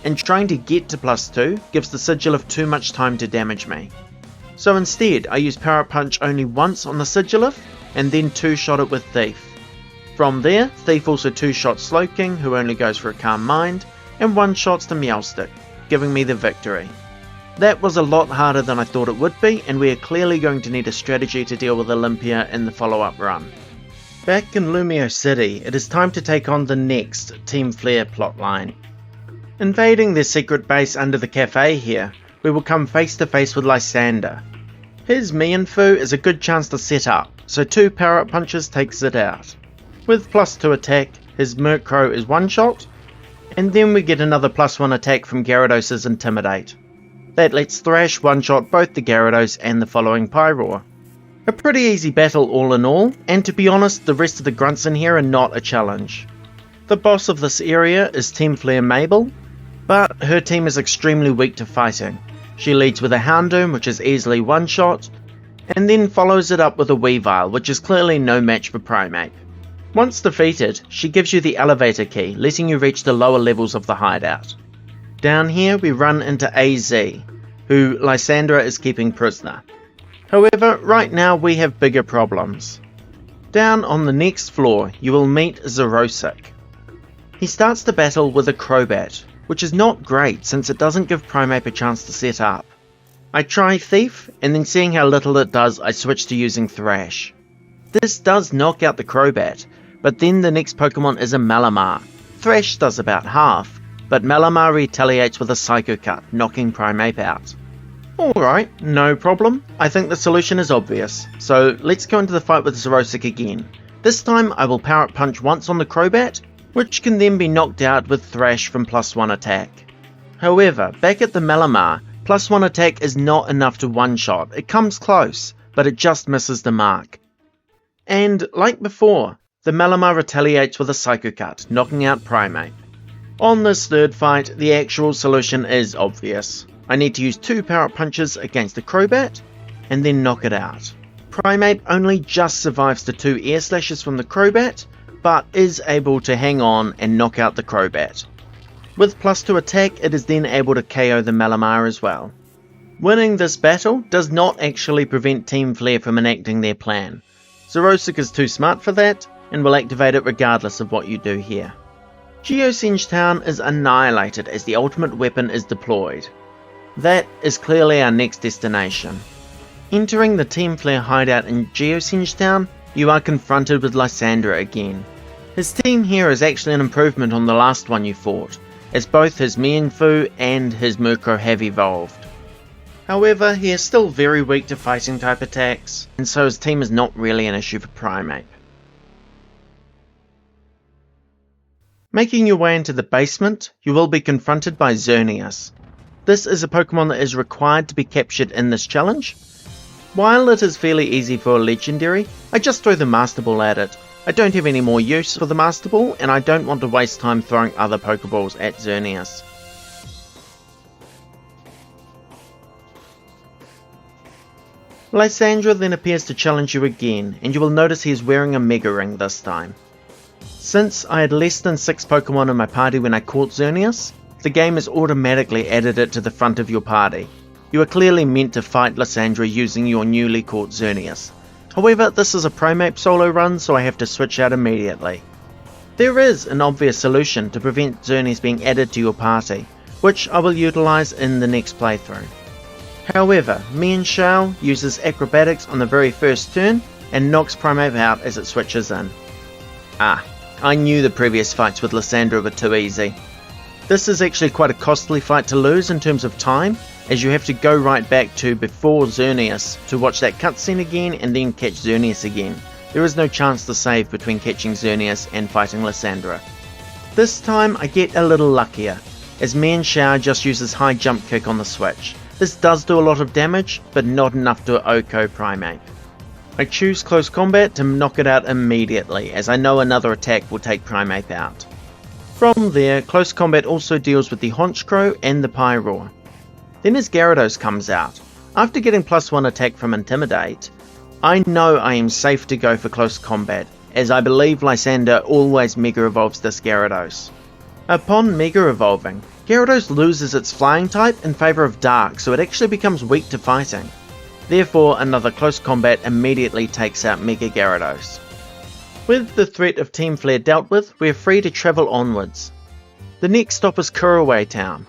And trying to get to +2 gives the Sigilyph too much time to damage me. So instead I use Power Up Punch only once on the Sigilyph and then 2-shot it with Thief. From there, Thief also 2-shot Slowking, who only goes for a Calm Mind, and 1-shots the Meowstic, giving me the victory. That was a lot harder than I thought it would be, and we are clearly going to need a strategy to deal with Olympia in the follow-up run. Back in Lumio City, it is time to take on the next Team Flare plotline. Invading their secret base under the cafe here, we will come face to face with Lysander. His Mienfoo is a good chance to set up, so 2 power-up punches takes it out. With +2 attack, his Murkrow is one-shot, and then we get another +1 attack from Gyarados' Intimidate. That lets Thrash one-shot both the Gyarados and the following Pyroar. A pretty easy battle all in all, and to be honest, the rest of the grunts in here are not a challenge. The boss of this area is Team Flare Mabel, but her team is extremely weak to fighting. She leads with a Houndoom, which is easily one-shot, and then follows it up with a Weavile, which is clearly no match for Primeape. Once defeated, she gives you the elevator key, letting you reach the lower levels of the hideout. Down here we run into AZ, who Lysandra is keeping prisoner. However, right now we have bigger problems. Down on the next floor you will meet Xerosic. He starts the battle with a Crobat, which is not great since it doesn't give Primeape a chance to set up. I try Thief, and then seeing how little it does, I switch to using Thrash. This does knock out the Crobat, but then the next Pokemon is a Malamar. Thrash does about half, but Malamar retaliates with a Psycho Cut, knocking Primeape out. Alright, no problem. I think the solution is obvious, so let's go into the fight with Xerosic again. This time I will Power Up Punch once on the Crobat, which can then be knocked out with Thrash from +1 attack. However, back at the Malamar, +1 attack is not enough to one-shot. It comes close, but it just misses the mark. And like before, the Malamar retaliates with a Psycho Cut, knocking out Primeape. On this third fight, the actual solution is obvious. I need to use 2 power-up punches against the Crobat, and then knock it out. Primeape only just survives the 2 air slashes from the Crobat, but is able to hang on and knock out the Crobat. With +2 attack, it is then able to KO the Malamar as well. Winning this battle does not actually prevent Team Flare from enacting their plan. Xerosic is too smart for that, and will activate it regardless of what you do here. Geosenge Town is annihilated as the ultimate weapon is deployed. That is clearly our next destination. Entering the Team Flare hideout in Geosenge Town, you are confronted with Lysandra again. His team here is actually an improvement on the last one you fought, as both his Mienfoo and his Murkrow have evolved. However, he is still very weak to fighting type attacks, and so his team is not really an issue for Primeape. Making your way into the basement, you will be confronted by Xerneas. This is a Pokemon that is required to be captured in this challenge. While it is fairly easy for a legendary, I just throw the Master Ball at it. I don't have any more use for the Master Ball, and I don't want to waste time throwing other Pokeballs at Xerneas. Lysandra then appears to challenge you again, and you will notice he is wearing a Mega Ring this time. Since I had less than 6 Pokemon in my party when I caught Xerneas, the game has automatically added it to the front of your party. You are clearly meant to fight Lysandra using your newly caught Xerneas. However, this is a Primeape solo run, so I have to switch out immediately. There is an obvious solution to prevent Xerneas being added to your party, which I will utilise in the next playthrough. However, Mienshao uses Acrobatics on the very first turn and knocks Primeape out as it switches in. I knew the previous fights with Lysandra were too easy. This is actually quite a costly fight to lose in terms of time, as you have to go right back to before Xerneas to watch that cutscene again and then catch Xerneas again. There is no chance to save between catching Xerneas and fighting Lysandra. This time I get a little luckier, as Mienshao just uses high jump kick on the switch. This does do a lot of damage, but not enough to OHKO Primeape. I choose Close Combat to knock it out immediately, as I know another attack will take Primeape out. From there, Close Combat also deals with the Honchkrow and the Pyroar. Then his Gyarados comes out. After getting +1 attack from Intimidate, I know I am safe to go for Close Combat, as I believe Lysander always Mega Evolves this Gyarados. Upon Mega Evolving, Gyarados loses its Flying type in favour of Dark, so it actually becomes weak to fighting. Therefore, another Close Combat immediately takes out Mega Gyarados. With the threat of Team Flare dealt with, we are free to travel onwards. The next stop is Kuraway Town.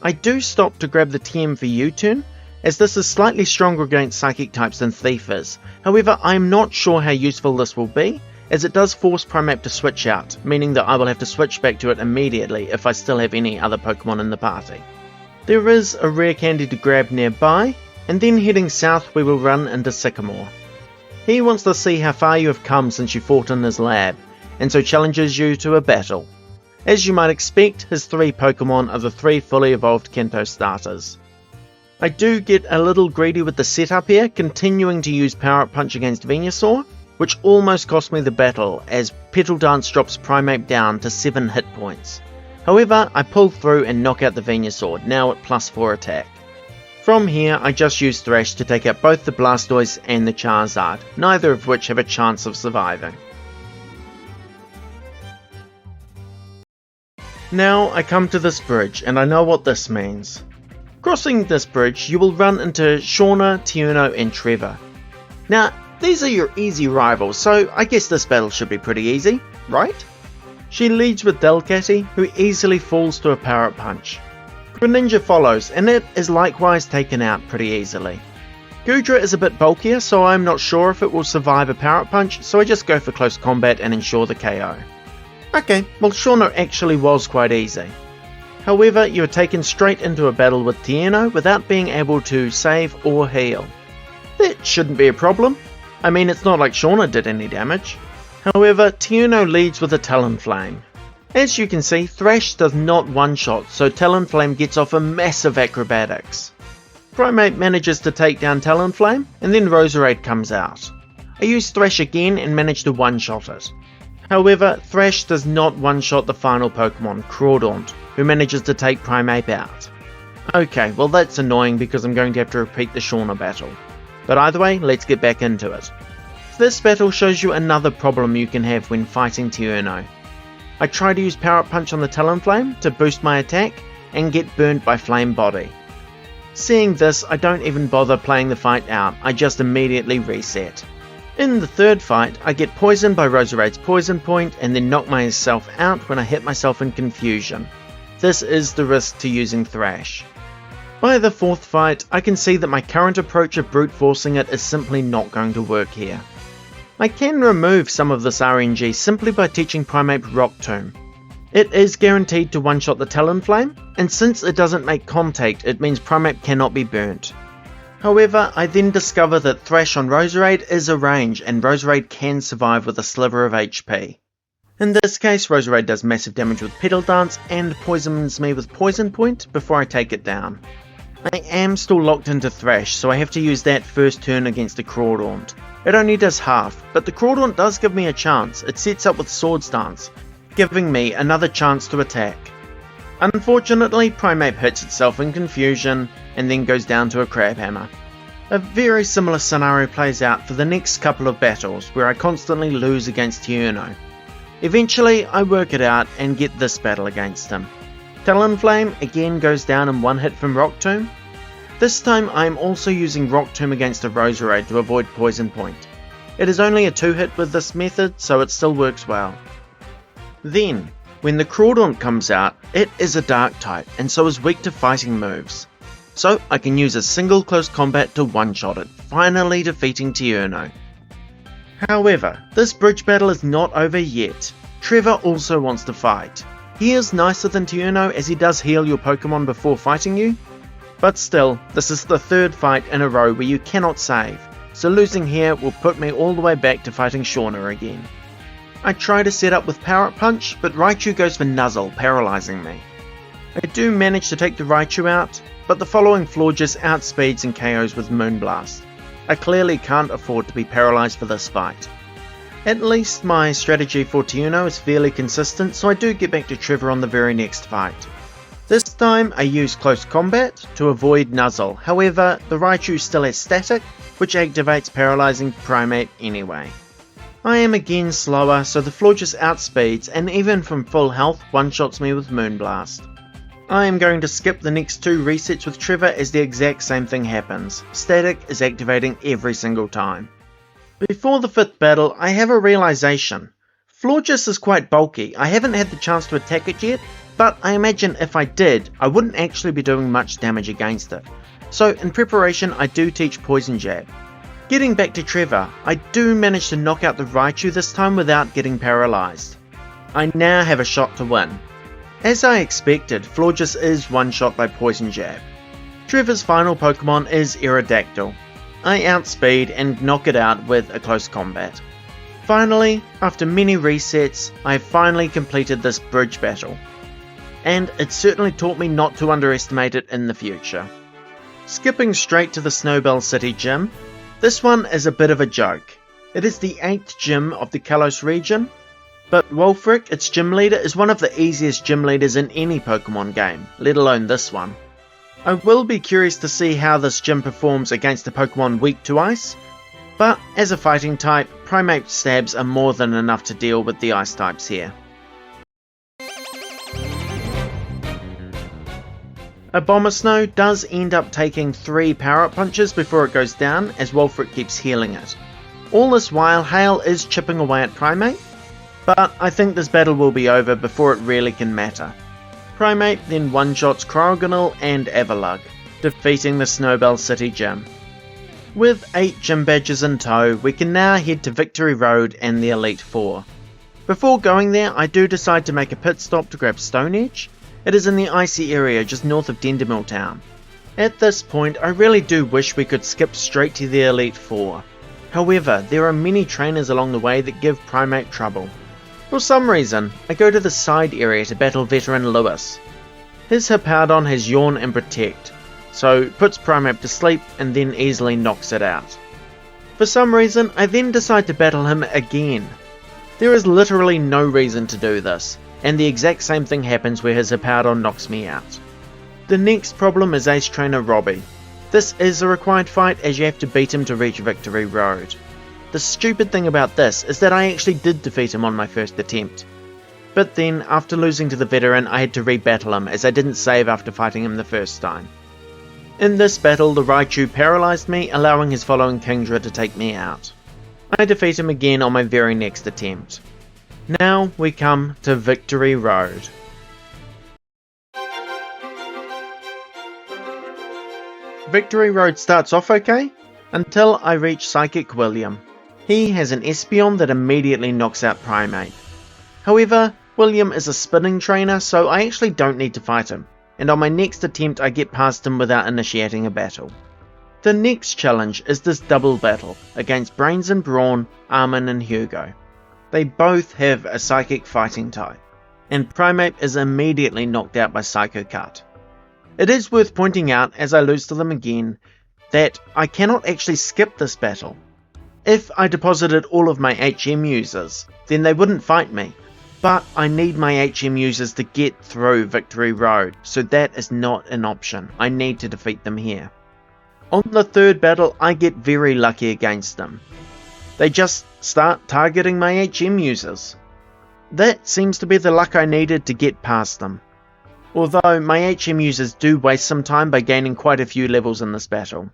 I do stop to grab the TM for U-turn, as this is slightly stronger against Psychic types than Thief is. However, I am not sure how useful this will be, as it does force Primeape to switch out, meaning that I will have to switch back to it immediately if I still have any other Pokemon in the party. There is a rare candy to grab nearby, and then heading south we will run into Sycamore. He wants to see how far you have come since you fought in his lab, and so challenges you to a battle. As you might expect, his 3 Pokemon are the 3 fully evolved Kanto starters. I do get a little greedy with the setup here, continuing to use Power Up Punch against Venusaur, which almost cost me the battle as Petal Dance drops Primeape down to 7 hit points. However, I pull through and knock out the Venusaur, now at +4 attack. From here, I just use Thrash to take out both the Blastoise and the Charizard, neither of which have a chance of surviving. Now I come to this bridge, and I know what this means. Crossing this bridge, you will run into Shauna, Tiuno, and Trevor. Now, these are your easy rivals, so I guess this battle should be pretty easy, right? She leads with Delcatty, who easily falls to a Power Up Punch. Greninja follows, and it is likewise taken out pretty easily. Goodra is a bit bulkier, so I'm not sure if it will survive a Power Up Punch, so I just go for close combat and ensure the KO. Okay, well Shauna actually was quite easy. However, you are taken straight into a battle with Tieno without being able to save or heal. That shouldn't be a problem. I mean, it's not like Shauna did any damage. However, Tieno leads with a Talonflame. As you can see, Thrash does not one-shot, so Talonflame gets off a massive acrobatics. Primeape manages to take down Talonflame, and then Roserade comes out. I use Thrash again and manage to one-shot it. However, Thrash does not one-shot the final Pokemon, Crawdaunt, who manages to take Primeape out. Okay, well that's annoying because I'm going to have to repeat the Shauna battle. But either way, let's get back into it. This battle shows you another problem you can have when fighting Tiuno. I try to use Power Up Punch on the Talonflame to boost my attack and get burned by Flame Body. Seeing this, I don't even bother playing the fight out, I just immediately reset. In the third fight, I get poisoned by Roserade's Poison Point and then knock myself out when I hit myself in confusion. This is the risk to using Thrash. By the fourth fight, I can see that my current approach of brute forcing it is simply not going to work here. I can remove some of this RNG simply by teaching Primeape Rock Tomb. It is guaranteed to one-shot the Talonflame, and since it doesn't make contact, it means Primeape cannot be burnt. However, I then discover that Thrash on Roserade is a range, and Roserade can survive with a sliver of HP. In this case, Roserade does massive damage with Petal Dance and poisons me with Poison Point before I take it down. I am still locked into Thrash, so I have to use that first turn against a Crawdaunt. It only does half, but the Crawdaunt does give me a chance. It sets up with Swords Dance, giving me another chance to attack. Unfortunately, Primeape hits itself in confusion and then goes down to a Crabhammer. A very similar scenario plays out for the next couple of battles, where I constantly lose against Tiuno. Eventually, I work it out and get this battle against him. Talonflame again goes down in one hit from Rock Tomb. This time I am also using Rock Tomb against a Roserade to avoid Poison Point. It is only a 2-hit with this method, so it still works well. Then, when the Crawdaunt comes out, it is a Dark type and so is weak to fighting moves. So I can use a single close combat to one-shot it, finally defeating Tiuno. However, this bridge battle is not over yet. Trevor also wants to fight. He is nicer than Tiuno as he does heal your Pokemon before fighting you. But still, this is the third fight in a row where you cannot save, so losing here will put me all the way back to fighting Shauna again. I try to set up with Power Up Punch, but Raichu goes for Nuzzle, paralysing me. I do manage to take the Raichu out, but the following Florges outspeeds and KOs with Moonblast. I clearly can't afford to be paralysed for this fight. At least my strategy for Tiuno is fairly consistent, so I do get back to Trevor on the very next fight. This time I use Close Combat to avoid Nuzzle, however the Raichu still has Static, which activates paralysing Primeape anyway. I am again slower, so the Florges outspeeds and even from full health one-shots me with Moonblast. I am going to skip the next 2 resets with Trevor as the exact same thing happens. Static is activating every single time. Before the 5th battle, I have a realisation. Florges is quite bulky. I haven't had the chance to attack it yet, but I imagine if I did, I wouldn't actually be doing much damage against it. So in preparation, I do teach Poison Jab. Getting back to Trevor, I do manage to knock out the Raichu this time without getting paralysed. I now have a shot to win. As I expected, Florges is one-shot by Poison Jab. Trevor's final Pokemon is Aerodactyl. I outspeed and knock it out with a close combat. Finally, after many resets, I have finally completed this bridge battle. And it certainly taught me not to underestimate it in the future. Skipping straight to the Snowbell City gym, this one is a bit of a joke. It is the 8th gym of the Kalos region, but Wulfric, its gym leader, is one of the easiest gym leaders in any Pokemon game, let alone this one. I will be curious to see how this gym performs against a Pokemon weak to ice, but as a fighting type, Primeape stabs are more than enough to deal with the ice types here. Abomasnow does end up taking 3 power-up punches before it goes down, as Wulfric keeps healing it. All this while, Hail is chipping away at Primeape, but I think this battle will be over before it really can matter. Primeape then one-shots Cryogonal and Avalugg, defeating the Snowbell City gym. With 8 gym badges in tow, we can now head to Victory Road and the Elite Four. Before going there, I do decide to make a pit stop to grab Stone Edge. It is in the icy area just north of Dendermill Town. At this point, I really do wish we could skip straight to the Elite Four. However, there are many trainers along the way that give Primeape trouble. For some reason, I go to the side area to battle veteran Lewis. His Hippowdon has Yawn and Protect, so puts Primeape to sleep and then easily knocks it out. For some reason, I then decide to battle him again. There is literally no reason to do this, and the exact same thing happens where his Hippowdon knocks me out. The next problem is Ace Trainer Robbie. This is a required fight as you have to beat him to reach Victory Road. The stupid thing about this is that I actually did defeat him on my first attempt. But then, after losing to the veteran, I had to re-battle him as I didn't save after fighting him the first time. In this battle, the Raichu paralysed me, allowing his following Kingdra to take me out. I defeat him again on my very next attempt. Now we come to Victory Road. Victory Road starts off okay, until I reach Psychic William. He has an Espeon that immediately knocks out Primeape. However, William is a spinning trainer, so I actually don't need to fight him, and on my next attempt I get past him without initiating a battle. The next challenge is this double battle against Brains and Brawn, Armin and Hugo. They both have a Psychic fighting type, and Primeape is immediately knocked out by Psycho Cut. It is worth pointing out, as I lose to them again, that I cannot actually skip this battle. If I deposited all of my HM users, then they wouldn't fight me, but I need my HM users to get through Victory Road, so that is not an option. I need to defeat them here. On the third battle, I get very lucky against them. They just start targeting my HM users. That seems to be the luck I needed to get past them. Although my HM users do waste some time by gaining quite a few levels in this battle.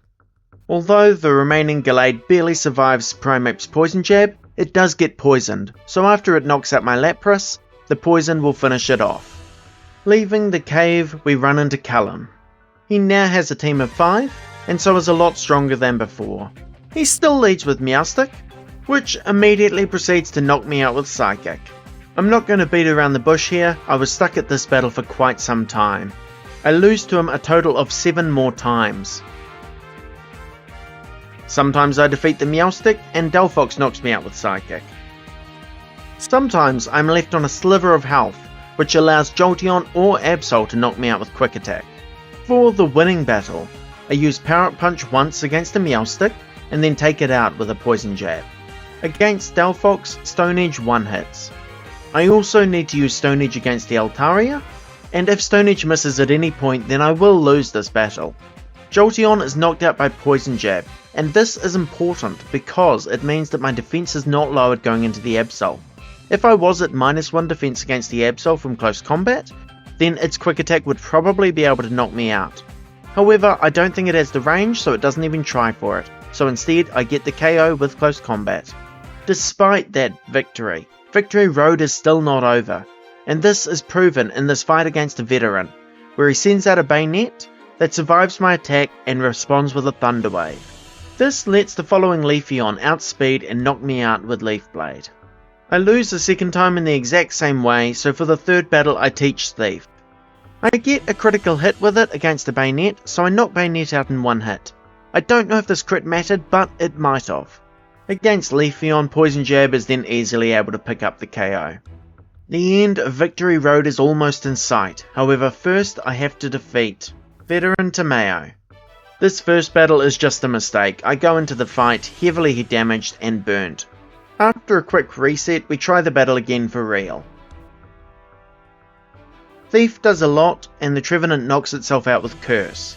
Although the remaining Gallade barely survives Primeape's Poison Jab, it does get poisoned, so after it knocks out my Lapras, the poison will finish it off. Leaving the cave, we run into Cullen. He now has a team of 5, and so is a lot stronger than before. He still leads with Meowstic, which immediately proceeds to knock me out with Psychic. I'm not going to beat around the bush here, I was stuck at this battle for quite some time. I lose to him a total of 7 more times. Sometimes I defeat the Meowstic and Delphox knocks me out with Psychic. Sometimes I'm left on a sliver of health, which allows Jolteon or Absol to knock me out with Quick Attack. For the winning battle, I use Power Up Punch once against the Meowstic and then take it out with a Poison Jab. Against Delphox, Stone Edge 1 hits. I also need to use Stone Edge against the Altaria, and if Stone Edge misses at any point then I will lose this battle. Jolteon is knocked out by Poison Jab, and this is important because it means that my defense is not lowered going into the Absol. If I was at -1 defense against the Absol from close combat, then its Quick Attack would probably be able to knock me out. However, I don't think it has the range, so it doesn't even try for it, so instead I get the KO with close combat. Despite that victory, Victory Road is still not over, and this is proven in this fight against a veteran, where he sends out a Bayonet that survives my attack and responds with a Thunder Wave. This lets the following Leafeon outspeed and knock me out with Leaf Blade. I lose the second time in the exact same way, so for the third battle I teach Thief. I get a critical hit with it against the Bayonet, so I knock Bayonet out in one hit. I don't know if this crit mattered, but it might have. Against Leafeon, Poison Jab is then easily able to pick up the KO. The end of Victory Road is almost in sight, however first I have to defeat Veteran Tomeo. This first battle is just a mistake. I go into the fight heavily damaged and burnt. After a quick reset, we try the battle again for real. Thief does a lot, and the Trevenant knocks itself out with Curse.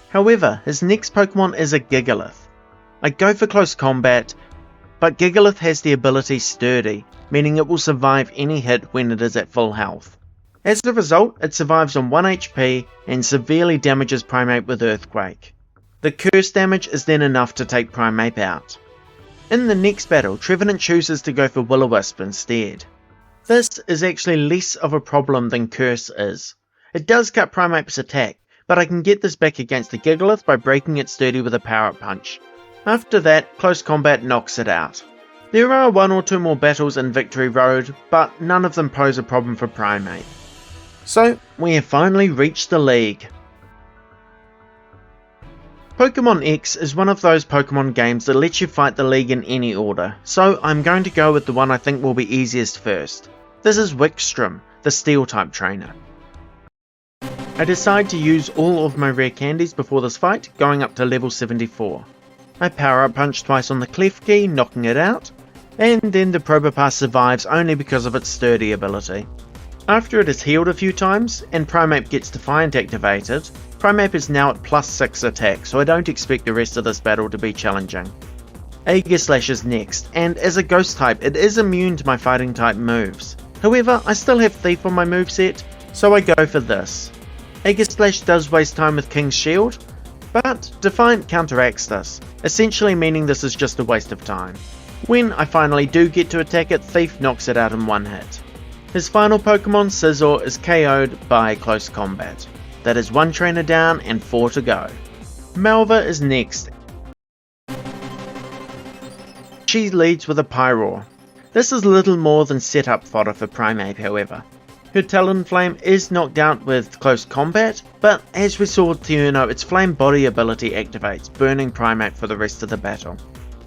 However, his next Pokemon is a Gigalith. I go for close combat, but Gigalith has the ability Sturdy, meaning it will survive any hit when it is at full health. As a result, it survives on 1 HP and severely damages Primeape with Earthquake. The Curse damage is then enough to take Primeape out. In the next battle, Trevenant chooses to go for Will-O-Wisp instead. This is actually less of a problem than Curse is. It does cut Primeape's attack, but I can get this back against the Gigalith by breaking it sturdy with a Power-Up Punch. After that, close combat knocks it out. There are 1 or 2 more battles in Victory Road, but none of them pose a problem for Primeape. So, we have finally reached the League. Pokémon X is one of those Pokémon games that lets you fight the League in any order, so I'm going to go with the one I think will be easiest first. This is Wikstrom, the Steel-type trainer. I decide to use all of my rare candies before this fight, going up to level 74. I Power-Up Punch twice on the Klefki, knocking it out, and then the Probopass survives only because of its Sturdy ability. After it is healed a few times, and Primeape gets Defiant activated, Primeape is now at +6 attack, so I don't expect the rest of this battle to be challenging. Aegislash is next, and as a Ghost type it is immune to my Fighting type moves. However, I still have Thief on my moveset, so I go for this. Aegislash does waste time with King's Shield, but Defiant counteracts this, essentially meaning this is just a waste of time. When I finally do get to attack it, Thief knocks it out in one hit. His final Pokemon, Scizor, is KO'd by close combat. That is 1 trainer down and 4 to go. Malva is next. She leads with a Pyroar. This is little more than setup fodder for Primeape, however. Her Talonflame is knocked out with close combat, but as we saw with Tierno, its Flame Body ability activates, burning Primeape for the rest of the battle.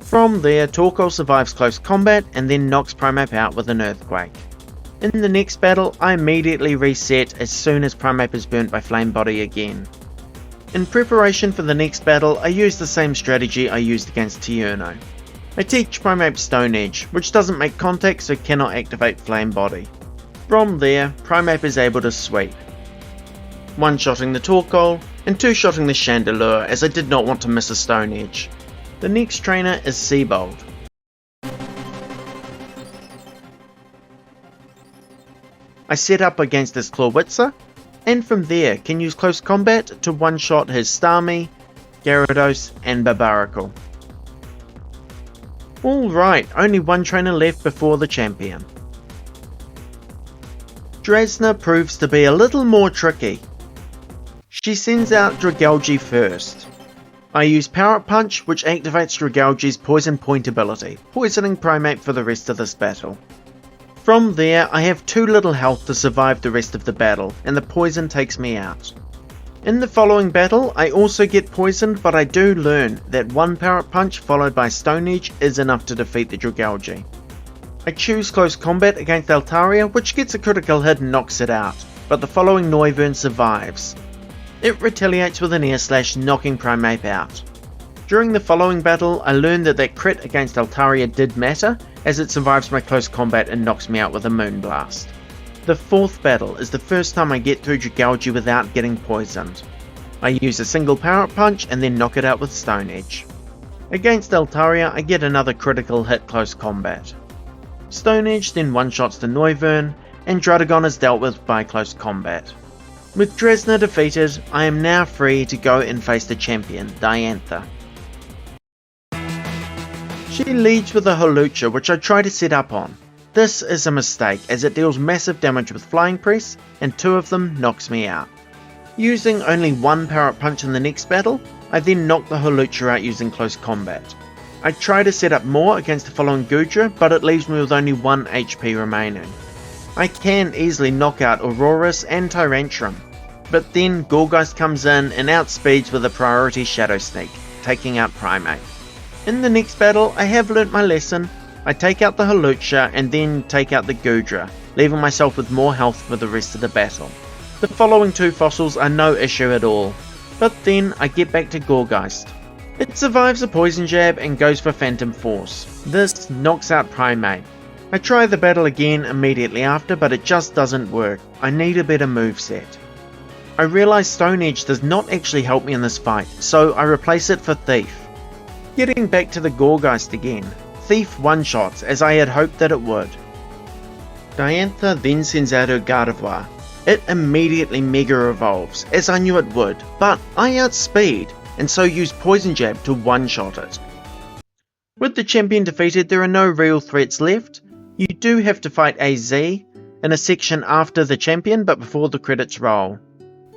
From there, Torkoal survives close combat and then knocks Primeape out with an Earthquake. In the next battle, I immediately reset as soon as Primeape is burnt by Flame Body again. In preparation for the next battle, I use the same strategy I used against Tierno. I teach Primeape Stone Edge, which doesn't make contact so cannot activate Flame Body. From there, Primeape is able to sweep. 1-shotting the Torkoal, and 2-shotting the Chandelure as I did not want to miss a Stone Edge. The next trainer is Seabold. I set up against this Clawitzer, and from there can use close combat to one-shot his Starmie, Gyarados and Barbaracle. Alright, only 1 trainer left before the champion. Drazna proves to be a little more tricky. She sends out Dragalge first. I use Power-Up Punch, which activates Dragalge's Poison Point ability, poisoning Primeape for the rest of this battle. From there, I have too little health to survive the rest of the battle, and the poison takes me out. In the following battle, I also get poisoned, but I do learn that 1 Power-Up Punch followed by Stone Edge is enough to defeat the Dragalge. I choose close combat against Altaria, which gets a critical hit and knocks it out, but the following Noivern survives. It retaliates with an Air Slash, knocking Primeape out. During the following battle, I learned that crit against Altaria did matter, as it survives my close combat and knocks me out with a Moonblast. The 4th battle is the first time I get through Dragalge without getting poisoned. I use a single Power-Up Punch and then knock it out with Stone Edge. Against Altaria, I get another critical hit close combat. Stone Edge then one-shots the Noivern, and Druddigon is dealt with by close combat. With Drazna defeated, I am now free to go and face the champion, Diantha. She leads with a Hawlucha, which I try to set up on. This is a mistake as it deals massive damage with Flying Press, and 2 of them knocks me out. Using only 1 Power-Up Punch in the next battle, I then knock the Hawlucha out using close combat. I try to set up more against the following Goodra, but it leaves me with only 1 HP remaining. I can easily knock out Aurorus and Tyrantrum, but then Gourgeist comes in and outspeeds with a priority Shadow Sneak, taking out Primeape. In the next battle, I have learnt my lesson. I take out the Hawlucha and then take out the Goodra, leaving myself with more health for the rest of the battle. The following 2 fossils are no issue at all, but then I get back to Gourgeist. It survives a Poison Jab and goes for Phantom Force. This knocks out Primeape. I try the battle again immediately after, but it just doesn't work. I need a better moveset. I realise Stone Edge does not actually help me in this fight, so I replace it for Thief. Getting back to the Gourgeist again, Thief one-shots as I had hoped that it would. Diantha then sends out her Gardevoir. It immediately Mega Evolves, as I knew it would, but I outspeed, and so use Poison Jab to one-shot it. With the champion defeated, there are no real threats left. You do have to fight AZ in a section after the champion, but before the credits roll.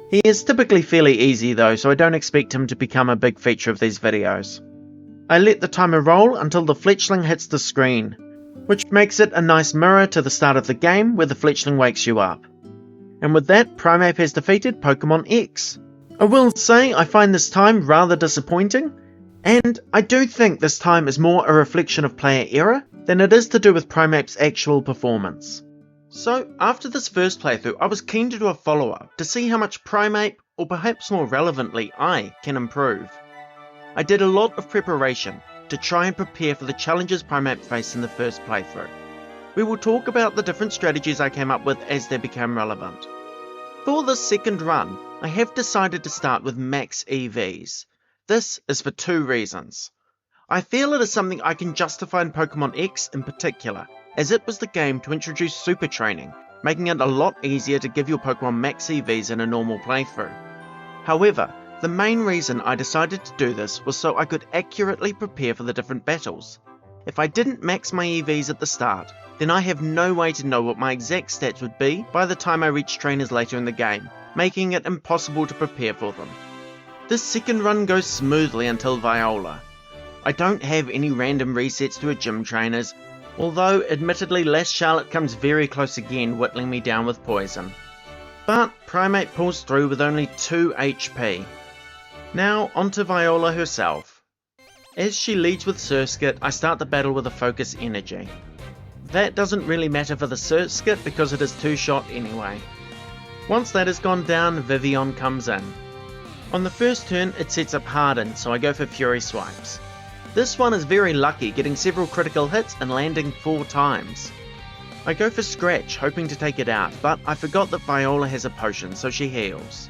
He is typically fairly easy though, so I don't expect him to become a big feature of these videos. I let the timer roll until the Fletchling hits the screen, which makes it a nice mirror to the start of the game where the Fletchling wakes you up. And with that, Primeape has defeated Pokémon X. I will say I find this time rather disappointing, and I do think this time is more a reflection of player error than it is to do with Primeape's actual performance. So after this first playthrough, I was keen to do a follow-up to see how much Primeape, or perhaps more relevantly I, can improve. I did a lot of preparation to try and prepare for the challenges Primeape faced in the first playthrough. We will talk about the different strategies I came up with as they became relevant. For this second run, I have decided to start with max EVs. This is for 2 reasons. I feel it is something I can justify in Pokémon X in particular, as it was the game to introduce super training, making it a lot easier to give your Pokémon max EVs in a normal playthrough. However, the main reason I decided to do this was so I could accurately prepare for the different battles. If I didn't max my EVs at the start, then I have no way to know what my exact stats would be by the time I reach trainers later in the game, making it impossible to prepare for them. This second run goes smoothly until Viola. I don't have any random resets to a gym trainers, although admittedly Last Charlotte comes very close again, whittling me down with poison. But Primeape pulls through with only 2 HP. Now onto Viola herself. As she leads with Surskit, I start the battle with a Focus Energy. That doesn't really matter for the Surskit because it is 2-shot anyway. Once that has gone down, Vivillon comes in. On the first turn it sets up Harden, so I go for Fury Swipes. This one is very lucky, getting several critical hits and landing 4 times. I go for Scratch, hoping to take it out, but I forgot that Viola has a potion, so she heals.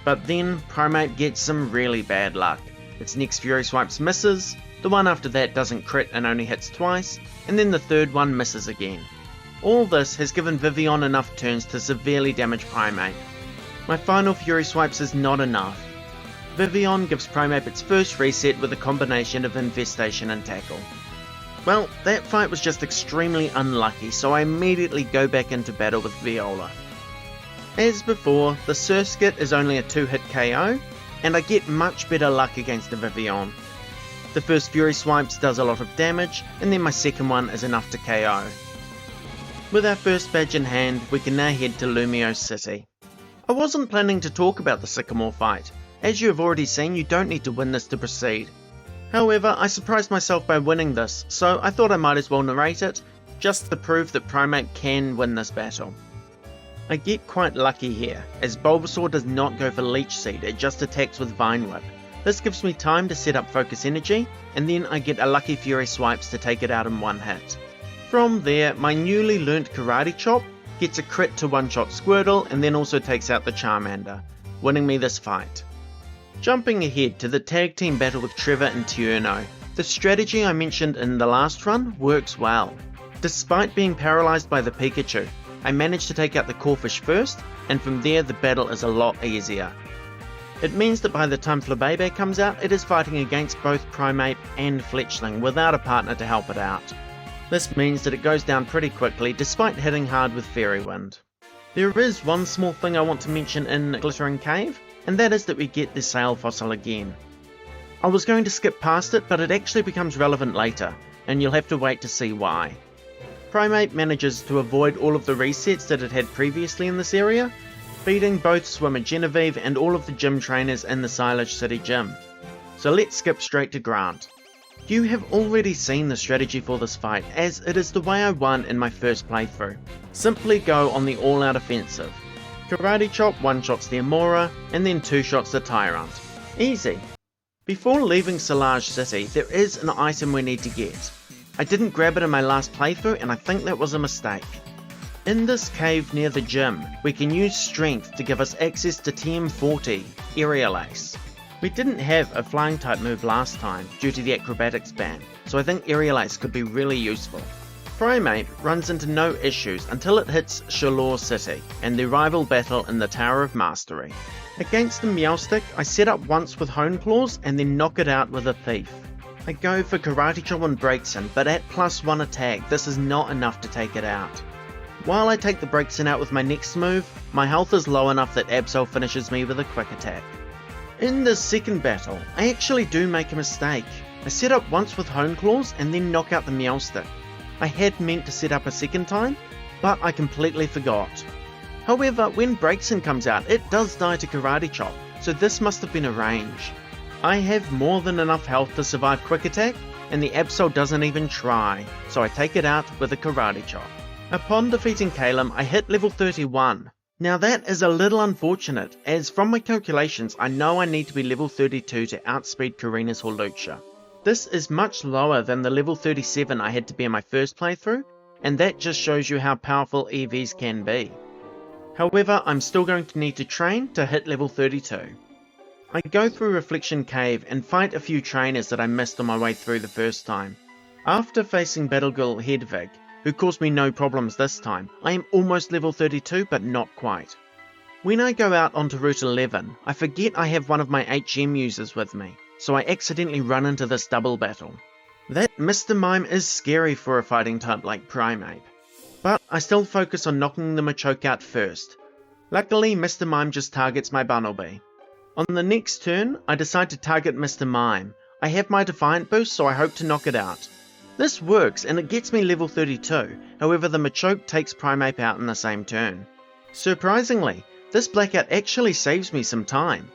But then Primeape gets some really bad luck. Its next Fury Swipes misses, the one after that doesn't crit and only hits twice, and then the third one misses again. All this has given Vivillon enough turns to severely damage Primeape. My final Fury Swipes is not enough. Vivillon gives Primeape its first reset with a combination of Infestation and Tackle. Well, that fight was just extremely unlucky, so I immediately go back into battle with Viola. As before, the Surskit is only a 2-hit KO, and I get much better luck against the Vivillon. The first Fury Swipes does a lot of damage, and then my second one is enough to KO. With our first badge in hand, we can now head to Lumio City. I wasn't planning to talk about the Sycamore fight. As you have already seen, you don't need to win this to proceed. However, I surprised myself by winning this, so I thought I might as well narrate it, just to prove that Primeape can win this battle. I get quite lucky here, as Bulbasaur does not go for Leech Seed, it just attacks with Vine Whip. This gives me time to set up Focus Energy, and then I get a lucky Fury Swipes to take it out in one hit. From there, my newly learnt Karate Chop gets a crit to one-shot Squirtle and then also takes out the Charmander, winning me this fight. Jumping ahead to the tag team battle with Trevor and Tierno, the strategy I mentioned in the last run works well. Despite being paralysed by the Pikachu, I managed to take out the Corphish first, and from there the battle is a lot easier. It means that by the time Flabébé comes out, it is fighting against both Primeape and Fletchling without a partner to help it out. This means that it goes down pretty quickly despite hitting hard with Fairy Wind. There is one small thing I want to mention in Glittering Cave, and that is that we get the Sail Fossil again. I was going to skip past it, but it actually becomes relevant later, and you'll have to wait to see why. Primeape manages to avoid all of the resets that it had previously in this area, beating both Swimmer Genevieve and all of the gym trainers in the Silage City gym. So let's skip straight to Grant. You have already seen the strategy for this fight, as it is the way I won in my first playthrough. Simply go on the all-out offensive. Karate Chop one-shots the Amora, and then two-shots the Tyrant. Easy. Before leaving Silage City, there is an item we need to get. I didn't grab it in my last playthrough, and I think that was a mistake. In this cave near the gym, we can use Strength to give us access to TM40, Aerial Ace. We didn't have a flying type move last time due to the acrobatics ban, so I think Aerial Ace could be really useful. Primeape runs into no issues until it hits Chaleur City and the rival battle in the Tower of Mastery. Against the Meowstic, I set up once with Hone Claws and then knock it out with a Thief. I go for Karate Chop and Breaks In, but at +1 attack, this is not enough to take it out. While I take the Breaks In out with my next move, my health is low enough that Absol finishes me with a quick attack. In the second battle, I actually do make a mistake. I set up once with Hone Claws and then knock out the Meowstic. I had meant to set up a second time, but I completely forgot. However, when Breaks In comes out, it does die to Karate Chop, so this must have been a range. I have more than enough health to survive quick attack, and the Absol doesn't even try, so I take it out with a Karate Chop. Upon defeating Calum, I hit level 31. Now that is a little unfortunate, as from my calculations I know I need to be level 32 to outspeed Korrina's Hawlucha. This is much lower than the level 37 I had to be in my first playthrough, and that just shows you how powerful EVs can be. However, I'm still going to need to train to hit level 32. I go through Reflection Cave and fight a few trainers that I missed on my way through the first time. After facing Battlegirl Hedvig, who caused me no problems this time, I am almost level 32 but not quite. When I go out onto Route 11, I forget I have one of my HM users with me, so I accidentally run into this double battle. That Mr. Mime is scary for a fighting type like Primeape, but I still focus on knocking the Machoke out first. Luckily, Mr. Mime just targets my Bunnelby. On the next turn, I decide to target Mr. Mime. I have my Defiant boost, so I hope to knock it out. This works and it gets me level 32, however the Machoke takes Primeape out in the same turn. Surprisingly, this blackout actually saves me some time.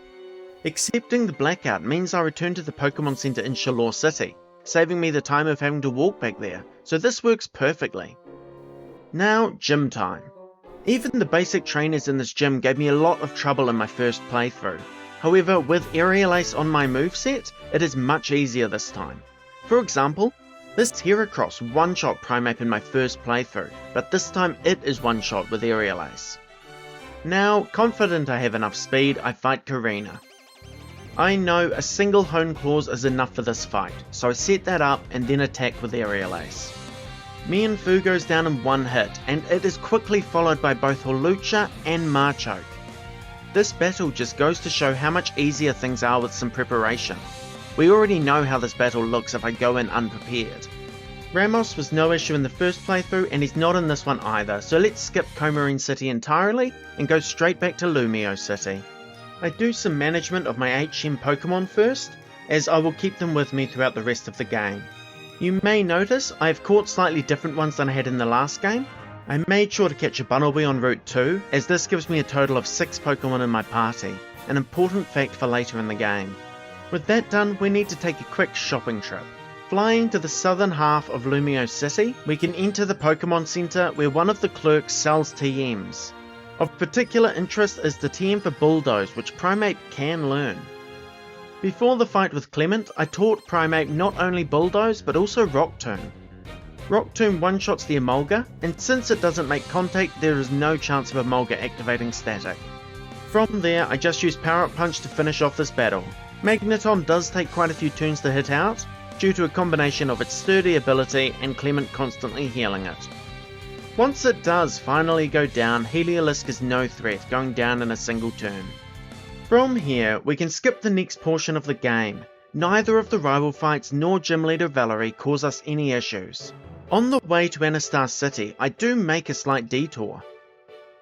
Accepting the blackout means I return to the Pokemon Center in Chaleur City, saving me the time of having to walk back there, so this works perfectly. Now, gym time. Even the basic trainers in this gym gave me a lot of trouble in my first playthrough. However, with Aerial Ace on my moveset, it is much easier this time. For example, this Heracross one-shot Primeape in my first playthrough, but this time it is one-shot with Aerial Ace. Now, confident I have enough speed, I fight Korrina. I know a single Hone Claws is enough for this fight, so I set that up and then attack with Aerial Ace. Mienfoo goes down in one hit, and it is quickly followed by both Hawlucha and Machoke. This battle just goes to show how much easier things are with some preparation. We already know how this battle looks if I go in unprepared. Ramos was no issue in the first playthrough and he's not in this one either, so let's skip Comarine City entirely and go straight back to Lumio City. I do some management of my HM Pokémon first, as I will keep them with me throughout the rest of the game. You may notice I have caught slightly different ones than I had in the last game. I made sure to catch a Bunnelby on Route 2, as this gives me a total of 6 Pokemon in my party, an important fact for later in the game. With that done, we need to take a quick shopping trip. Flying to the southern half of Lumio City, we can enter the Pokemon Center where one of the clerks sells TMs. Of particular interest is the TM for Bulldoze, which Primeape can learn. Before the fight with Clement, I taught Primeape not only Bulldoze but also Rock Tomb. Rock Tomb one-shots the Emolga, and since it doesn't make contact, there is no chance of Emolga activating Static. From there, I just use Power Up Punch to finish off this battle. Magneton does take quite a few turns to hit out, due to a combination of its sturdy ability and Clement constantly healing it. Once it does finally go down, Heliolisk is no threat, going down in a single turn. From here, we can skip the next portion of the game. Neither of the rival fights nor Gym Leader Valerie cause us any issues. On the way to Anastar City, I do make a slight detour.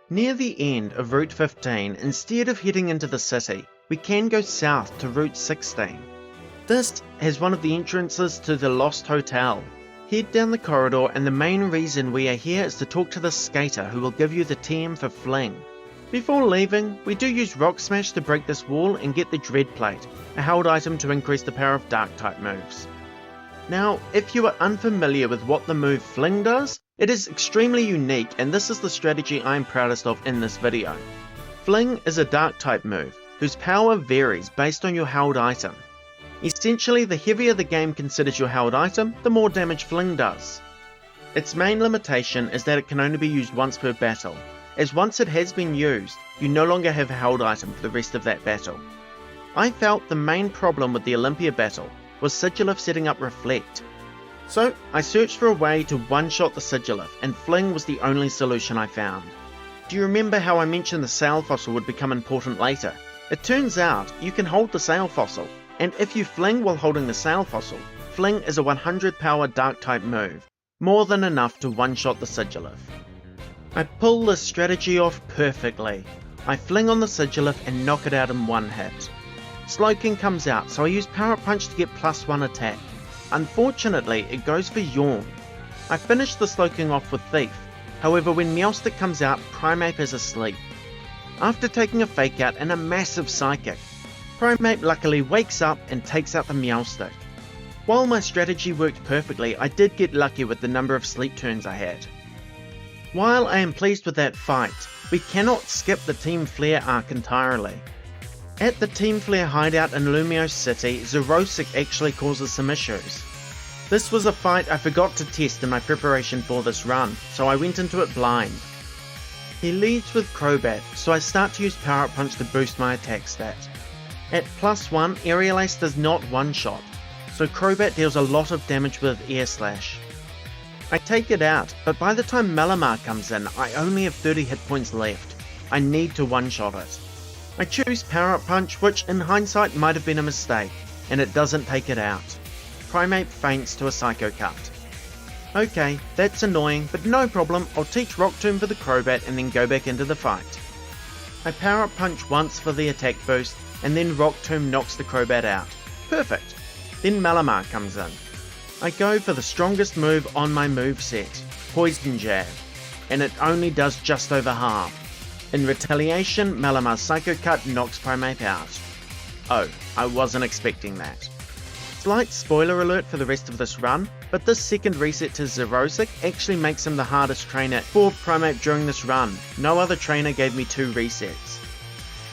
Near the end of Route 15, instead of heading into the city, we can go south to Route 16. This has one of the entrances to the Lost Hotel. Head down the corridor, and the main reason we are here is to talk to the skater who will give you the TM for Fling. Before leaving, we do use Rock Smash to break this wall and get the Dread Plate, a held item to increase the power of Dark type moves. Now, if you are unfamiliar with what the move Fling does, it is extremely unique, and this is the strategy I am proudest of in this video. Fling is a Dark type move, whose power varies based on your held item. Essentially, the heavier the game considers your held item, the more damage Fling does. Its main limitation is that it can only be used once per battle, as once it has been used, you no longer have a held item for the rest of that battle. I felt the main problem with the Olympia battle was Sigilif setting up Reflect. So I searched for a way to one-shot the Sigilif, and Fling was the only solution I found. Do you remember how I mentioned the Sail Fossil would become important later? It turns out you can hold the Sail Fossil, and if you Fling while holding the Sail Fossil, Fling is a 100 power Dark type move, more than enough to one-shot the Sigilif. I pull this strategy off perfectly. I Fling on the Sigilif and knock it out in one hit. Slowking comes out, so I use Power Up Punch to get +1 attack. Unfortunately, it goes for Yawn. I finish the Slowking off with Thief, however when Meowstic comes out, Primeape is asleep. After taking a Fake Out and a massive Psychic, Primeape luckily wakes up and takes out the Meowstic. While my strategy worked perfectly, I did get lucky with the number of sleep turns I had. While I am pleased with that fight, we cannot skip the Team Flare arc entirely. At the Team Flare hideout in Lumio City, Xerosic actually causes some issues. This was a fight I forgot to test in my preparation for this run, so I went into it blind. He leads with Crobat, so I start to use Power Up Punch to boost my attack stat. At +1, Aerial Ace does not one-shot, so Crobat deals a lot of damage with Air Slash. I take it out, but by the time Malamar comes in, I only have 30 hit points left. I need to one-shot it. I choose Power Up Punch, which in hindsight might have been a mistake, and it doesn't take it out. Primeape faints to a Psycho Cut. Okay, that's annoying, but no problem, I'll teach Rock Tomb for the Crobat and then go back into the fight. I Power Up Punch once for the attack boost, and then Rock Tomb knocks the Crobat out. Perfect. Then Malamar comes in. I go for the strongest move on my moveset, Poison Jab, and it only does just over half. In retaliation, Malamar's Psycho Cut knocks Primeape out. Oh, I wasn't expecting that. Slight spoiler alert for the rest of this run, but this second reset to Xerosic actually makes him the hardest trainer for Primeape during this run. No other trainer gave me 2 resets.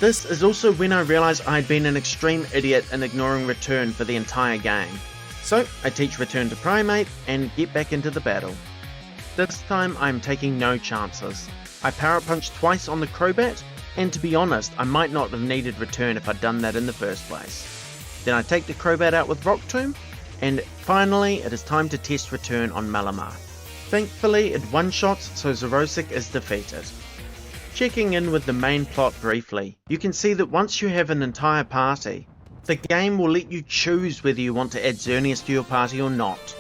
This is also when I realised I had been an extreme idiot in ignoring Return for the entire game. So I teach Return to Primeape and get back into the battle. This time I am taking no chances. I Power Up Punch twice on the Crobat, and to be honest, I might not have needed Return if I'd done that in the first place. Then I take the Crobat out with Rock Tomb, and finally it is time to test Return on Malamar. Thankfully it one-shots, so Xerosic is defeated. Checking in with the main plot briefly, you can see that once you have an entire party, the game will let you choose whether you want to add Xerneas to your party or not.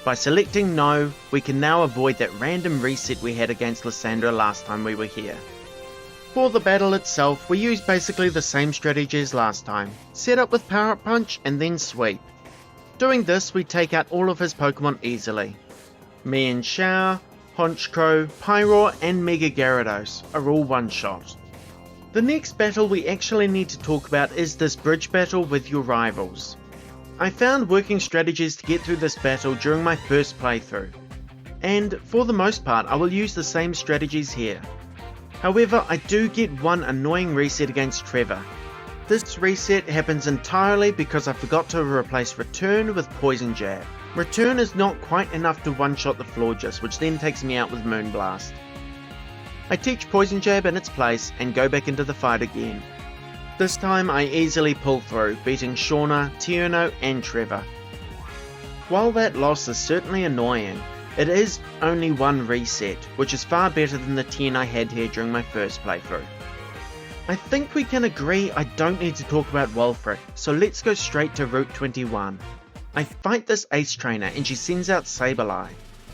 By selecting no, we can now avoid that random reset we had against Lysandra last time we were here. For the battle itself, we use basically the same strategy as last time, set up with Power Up Punch and then Sweep. Doing this, we take out all of his Pokemon easily. Mienshao, Honchkrow, Pyroar and Mega Gyarados are all one-shot. The next battle we actually need to talk about is this bridge battle with your rivals. I found working strategies to get through this battle during my first playthrough, and for the most part I will use the same strategies here. However, I do get one annoying reset against Trevor. This reset happens entirely because I forgot to replace Return with Poison Jab. Return is not quite enough to one-shot the Florges, which then takes me out with Moonblast. I teach Poison Jab in its place and go back into the fight again. This time I easily pull through, beating Shauna, Tierno and Trevor. While that loss is certainly annoying, it is only one reset, which is far better than the 10 I had here during my first playthrough. I think we can agree I don't need to talk about Wulfric, so let's go straight to Route 21. I fight this Ace Trainer and she sends out Sableye.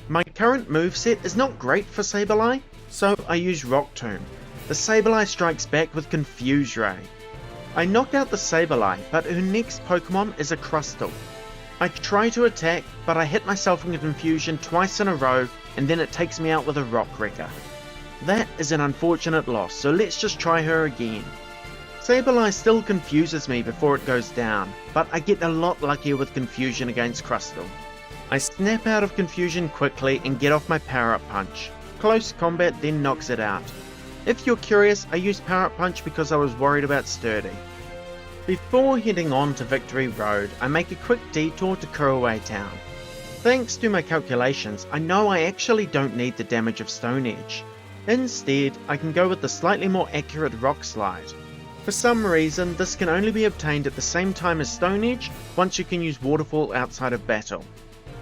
My current moveset is not great for Sableye, so I use Rock Tomb. The Sableye strikes back with Confuse Ray. I knock out the Sableye, but her next Pokemon is a Crustle. I try to attack, but I hit myself in confusion twice in a row, and then it takes me out with a Rock Wrecker. That is an unfortunate loss, so let's just try her again. Sableye still confuses me before it goes down, but I get a lot luckier with confusion against Crustle. I snap out of confusion quickly and get off my Power-Up Punch. Close combat then knocks it out. If you're curious, I used Power-Up Punch because I was worried about Sturdy. Before heading on to Victory Road, I make a quick detour to Kuraway Town. Thanks to my calculations, I know I actually don't need the damage of Stone Edge. Instead, I can go with the slightly more accurate Rock Slide. For some reason, this can only be obtained at the same time as Stone Edge once you can use Waterfall outside of battle.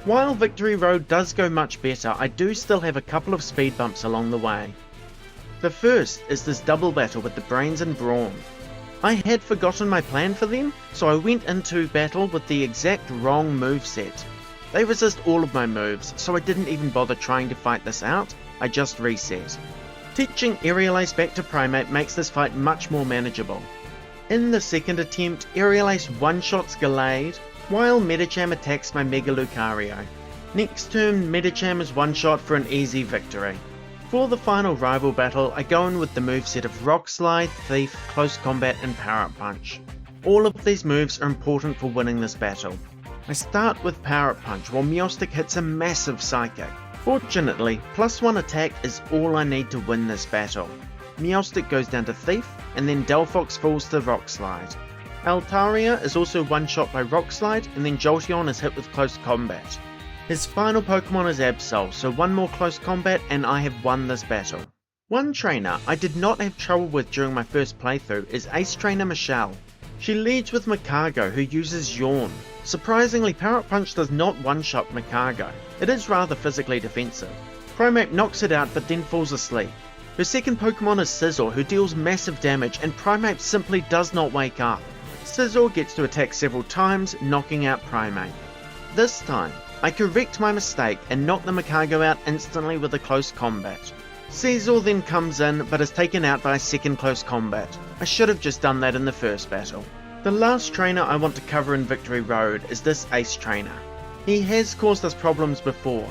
While Victory Road does go much better, I do still have a couple of speed bumps along the way. The first is this double battle with the Brains and Brawn. I had forgotten my plan for them, so I went into battle with the exact wrong moveset. They resist all of my moves, so I didn't even bother trying to fight this out, I just reset. Teaching Aerial Ace back to Primeape makes this fight much more manageable. In the second attempt, Aerial Ace one-shots Gallade, while Medicham attacks my Mega-Lucario. Next turn, Medicham is one-shot for an easy victory. For the final rival battle, I go in with the moveset of Rock Slide, Thief, Close Combat and Power-Up Punch. All of these moves are important for winning this battle. I start with Power-Up Punch while Meowstic hits a massive Psychic. Fortunately, +1 attack is all I need to win this battle. Meowstic goes down to Thief, and then Delphox falls to Rock Slide. Altaria is also one-shot by Rock Slide, and then Jolteon is hit with Close Combat. His final Pokemon is Absol, so one more Close Combat and I have won this battle. One trainer I did not have trouble with during my first playthrough is Ace Trainer Michelle. She leads with Magcargo, who uses Yawn. Surprisingly, Power-Up Punch does not one-shot Magcargo. It is rather physically defensive. Primeape knocks it out but then falls asleep. Her second Pokemon is Scizor, who deals massive damage, and Primeape simply does not wake up. Scizor gets to attack several times, knocking out Primeape. This time, I correct my mistake and knock the Magcargo out instantly with a Close Combat. Scizor then comes in but is taken out by a second Close Combat. I should have just done that in the first battle. The last trainer I want to cover in Victory Road is this Ace Trainer. He has caused us problems before,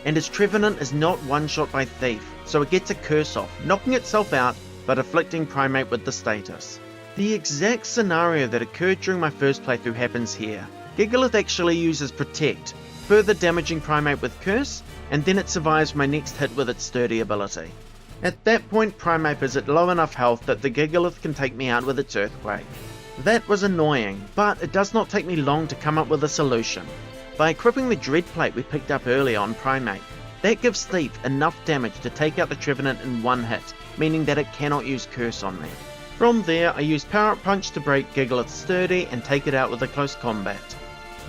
and his Trevenant is not one-shot by Thief, so it gets a Curse Off, knocking itself out but afflicting Primeape with the status. The exact scenario that occurred during my first playthrough happens here. Gigalith actually uses Protect, further damaging Primeape with Curse, and then it survives my next hit with its Sturdy ability. At that point, Primeape is at low enough health that the Gigalith can take me out with its Earthquake. That was annoying, but it does not take me long to come up with a solution. By equipping the Dread Plate we picked up earlier on Primeape, that gives Thief enough damage to take out the Trevenant in one hit, meaning that it cannot use Curse on me. From there, I use Power-Up Punch to break Gigalith's Sturdy and take it out with a Close Combat.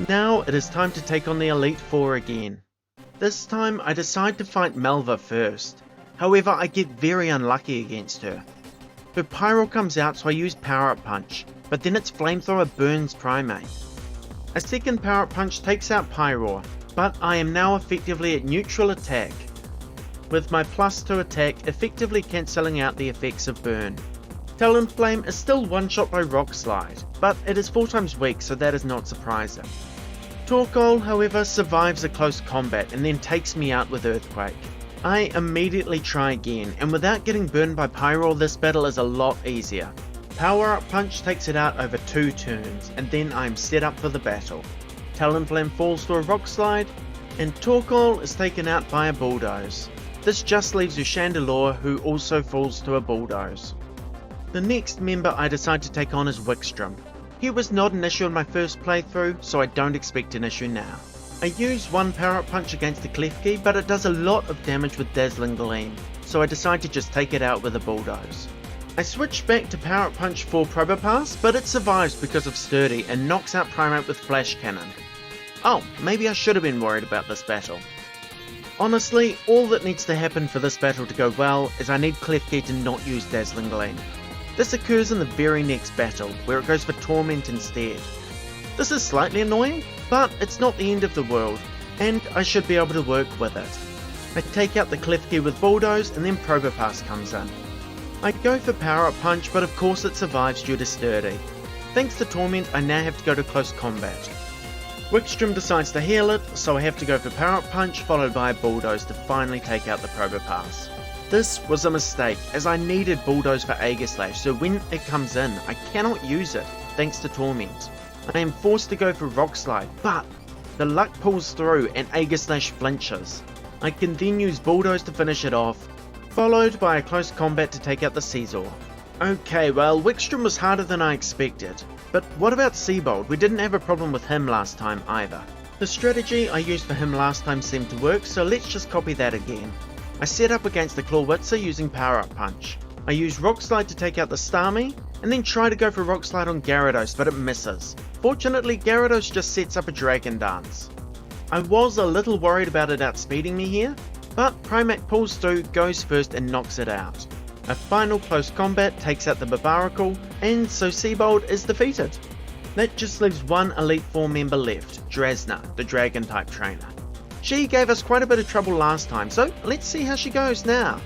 Now it is time to take on the Elite Four again. This time I decide to fight Malva first, however I get very unlucky against her. Her Pyro comes out, so I use Power-Up Punch, but then its Flamethrower burns Primeape. A second Power-Up Punch takes out Pyroar, but I am now effectively at neutral attack, with my +2 attack effectively cancelling out the effects of burn. Talonflame is still one-shot by Rock Slide, but it is 4 times weak, so that is not surprising. Torkoal, however, survives a Close Combat and then takes me out with Earthquake. I immediately try again, and without getting burned by Pyroar, this battle is a lot easier. Power-Up Punch takes it out over 2 turns, and then I am set up for the battle. Talonflame falls to a Rock Slide, and Torkoal is taken out by a Bulldoze. This just leaves Chandelure, who also falls to a Bulldoze. The next member I decide to take on is Wikstrom. He was not an issue in my first playthrough, so I don't expect an issue now. I use one Power-Up Punch against the Klefki, but it does a lot of damage with Dazzling Gleam, so I decide to just take it out with a Bulldoze. I switch back to Power-Up Punch for Probopass, but it survives because of Sturdy and knocks out Primeape with Flash Cannon. Oh, maybe I should have been worried about this battle. Honestly, all that needs to happen for this battle to go well is I need Klefki to not use Dazzling Gleam. This occurs in the very next battle, where it goes for Torment instead. This is slightly annoying, but it's not the end of the world, and I should be able to work with it. I take out the Klefki with Bulldoze, and then Probopass comes in. I go for Power Up Punch, but of course it survives due to Sturdy. Thanks to Torment, I now have to go to Close Combat. Wickstrom decides to heal it, so I have to go for Power Up Punch followed by a Bulldoze to finally take out the Probopass. This was a mistake, as I needed Bulldoze for Aegislash, so when it comes in, I cannot use it, thanks to Torment. I am forced to go for Rock Slide, but the luck pulls through and Aegislash flinches. I can then use Bulldoze to finish it off, followed by a Close Combat to take out the Scizor. Okay, well, Wickstrom was harder than I expected, but what about Seabold? We didn't have a problem with him last time either. The strategy I used for him last time seemed to work, so let's just copy that again. I set up against the Clawitzer using Power Up Punch. I use Rock Slide to take out the Starmie, and then try to go for Rock Slide on Gyarados, but it misses. Fortunately, Gyarados just sets up a Dragon Dance. I was a little worried about it outspeeding me here, but Primeape pulls through, goes first and knocks it out. A final Close Combat takes out the Barbaracle, and so Seabold is defeated. That just leaves one Elite Four member left, Drasna, the Dragon-type trainer. She gave us quite a bit of trouble last time, so let's see how she goes now.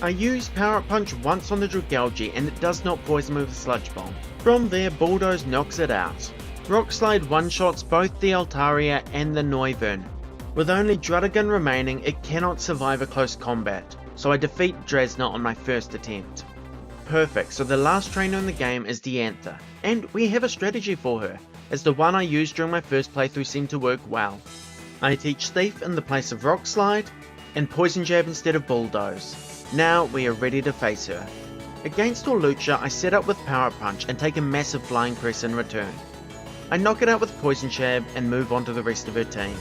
I use Power Up Punch once on the Dragalge and it does not poison me with Sludge Bomb. From there, Bulldoze knocks it out. Rock Slide one-shots both the Altaria and the Noivern. With only Druddigon remaining, it cannot survive a Close Combat, so I defeat Drasna on my first attempt. Perfect, so the last trainer in the game is Diantha, and we have a strategy for her, as the one I used during my first playthrough seemed to work well. I teach Thief in the place of Rock Slide, and Poison Jab instead of Bulldoze. Now we are ready to face her. Against Lucha, I set up with Power Up Punch and take a massive Flying Press in return. I knock it out with Poison Jab and move on to the rest of her team.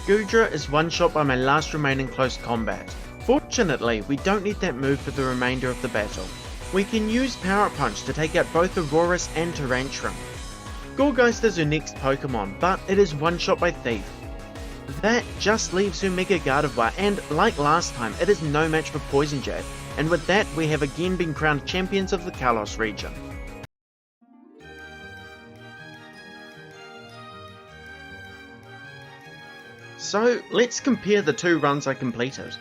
Goodra is one-shot by my last remaining Close Combat. Fortunately, we don't need that move for the remainder of the battle. We can use Power Up Punch to take out both Aurorus and Tyrantrum. Gourgeist is her next Pokemon, but it is one-shot by Thief. That just leaves her Mega Gardevoir, and like last time, it is no match for Poison Jab, and with that we have again been crowned champions of the Kalos region. So let's compare the two runs I completed.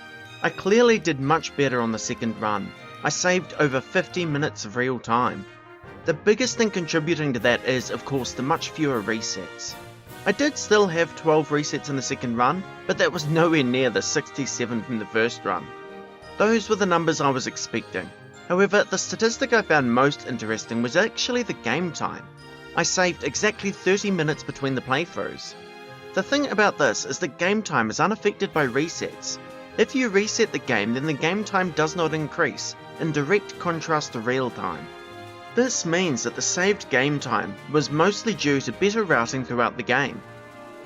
I clearly did much better on the second run. I saved over 50 minutes of real time. The biggest thing contributing to that is, of course, the much fewer resets. I did still have 12 resets in the second run, but that was nowhere near the 67 from the first run. Those were the numbers I was expecting. However, the statistic I found most interesting was actually the game time. I saved exactly 30 minutes between the playthroughs. The thing about this is that game time is unaffected by resets. If you reset the game, then the game time does not increase, in direct contrast to real time. This means that the saved game time was mostly due to better routing throughout the game.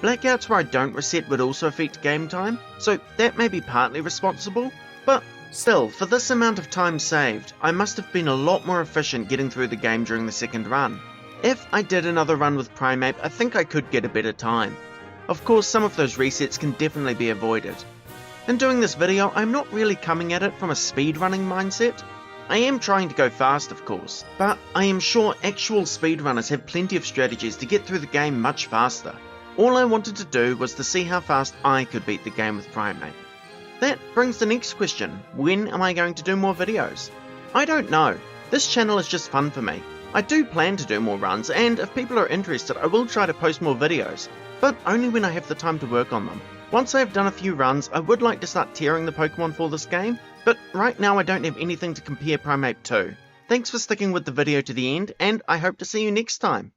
Blackouts where I don't reset would also affect game time, so that may be partly responsible, but still, for this amount of time saved, I must have been a lot more efficient getting through the game during the second run. If I did another run with Primeape, I think I could get a better time. Of course, some of those resets can definitely be avoided. In doing this video, I'm not really coming at it from a speedrunning mindset. I am trying to go fast, of course, but I am sure actual speedrunners have plenty of strategies to get through the game much faster. All I wanted to do was to see how fast I could beat the game with Primeape. That brings the next question: when am I going to do more videos? I don't know. This channel is just fun for me. I do plan to do more runs, and if people are interested, I will try to post more videos, but only when I have the time to work on them. Once I have done a few runs, I would like to start tiering the Pokemon for this game, but right now I don't have anything to compare Primeape to. Thanks for sticking with the video to the end, and I hope to see you next time.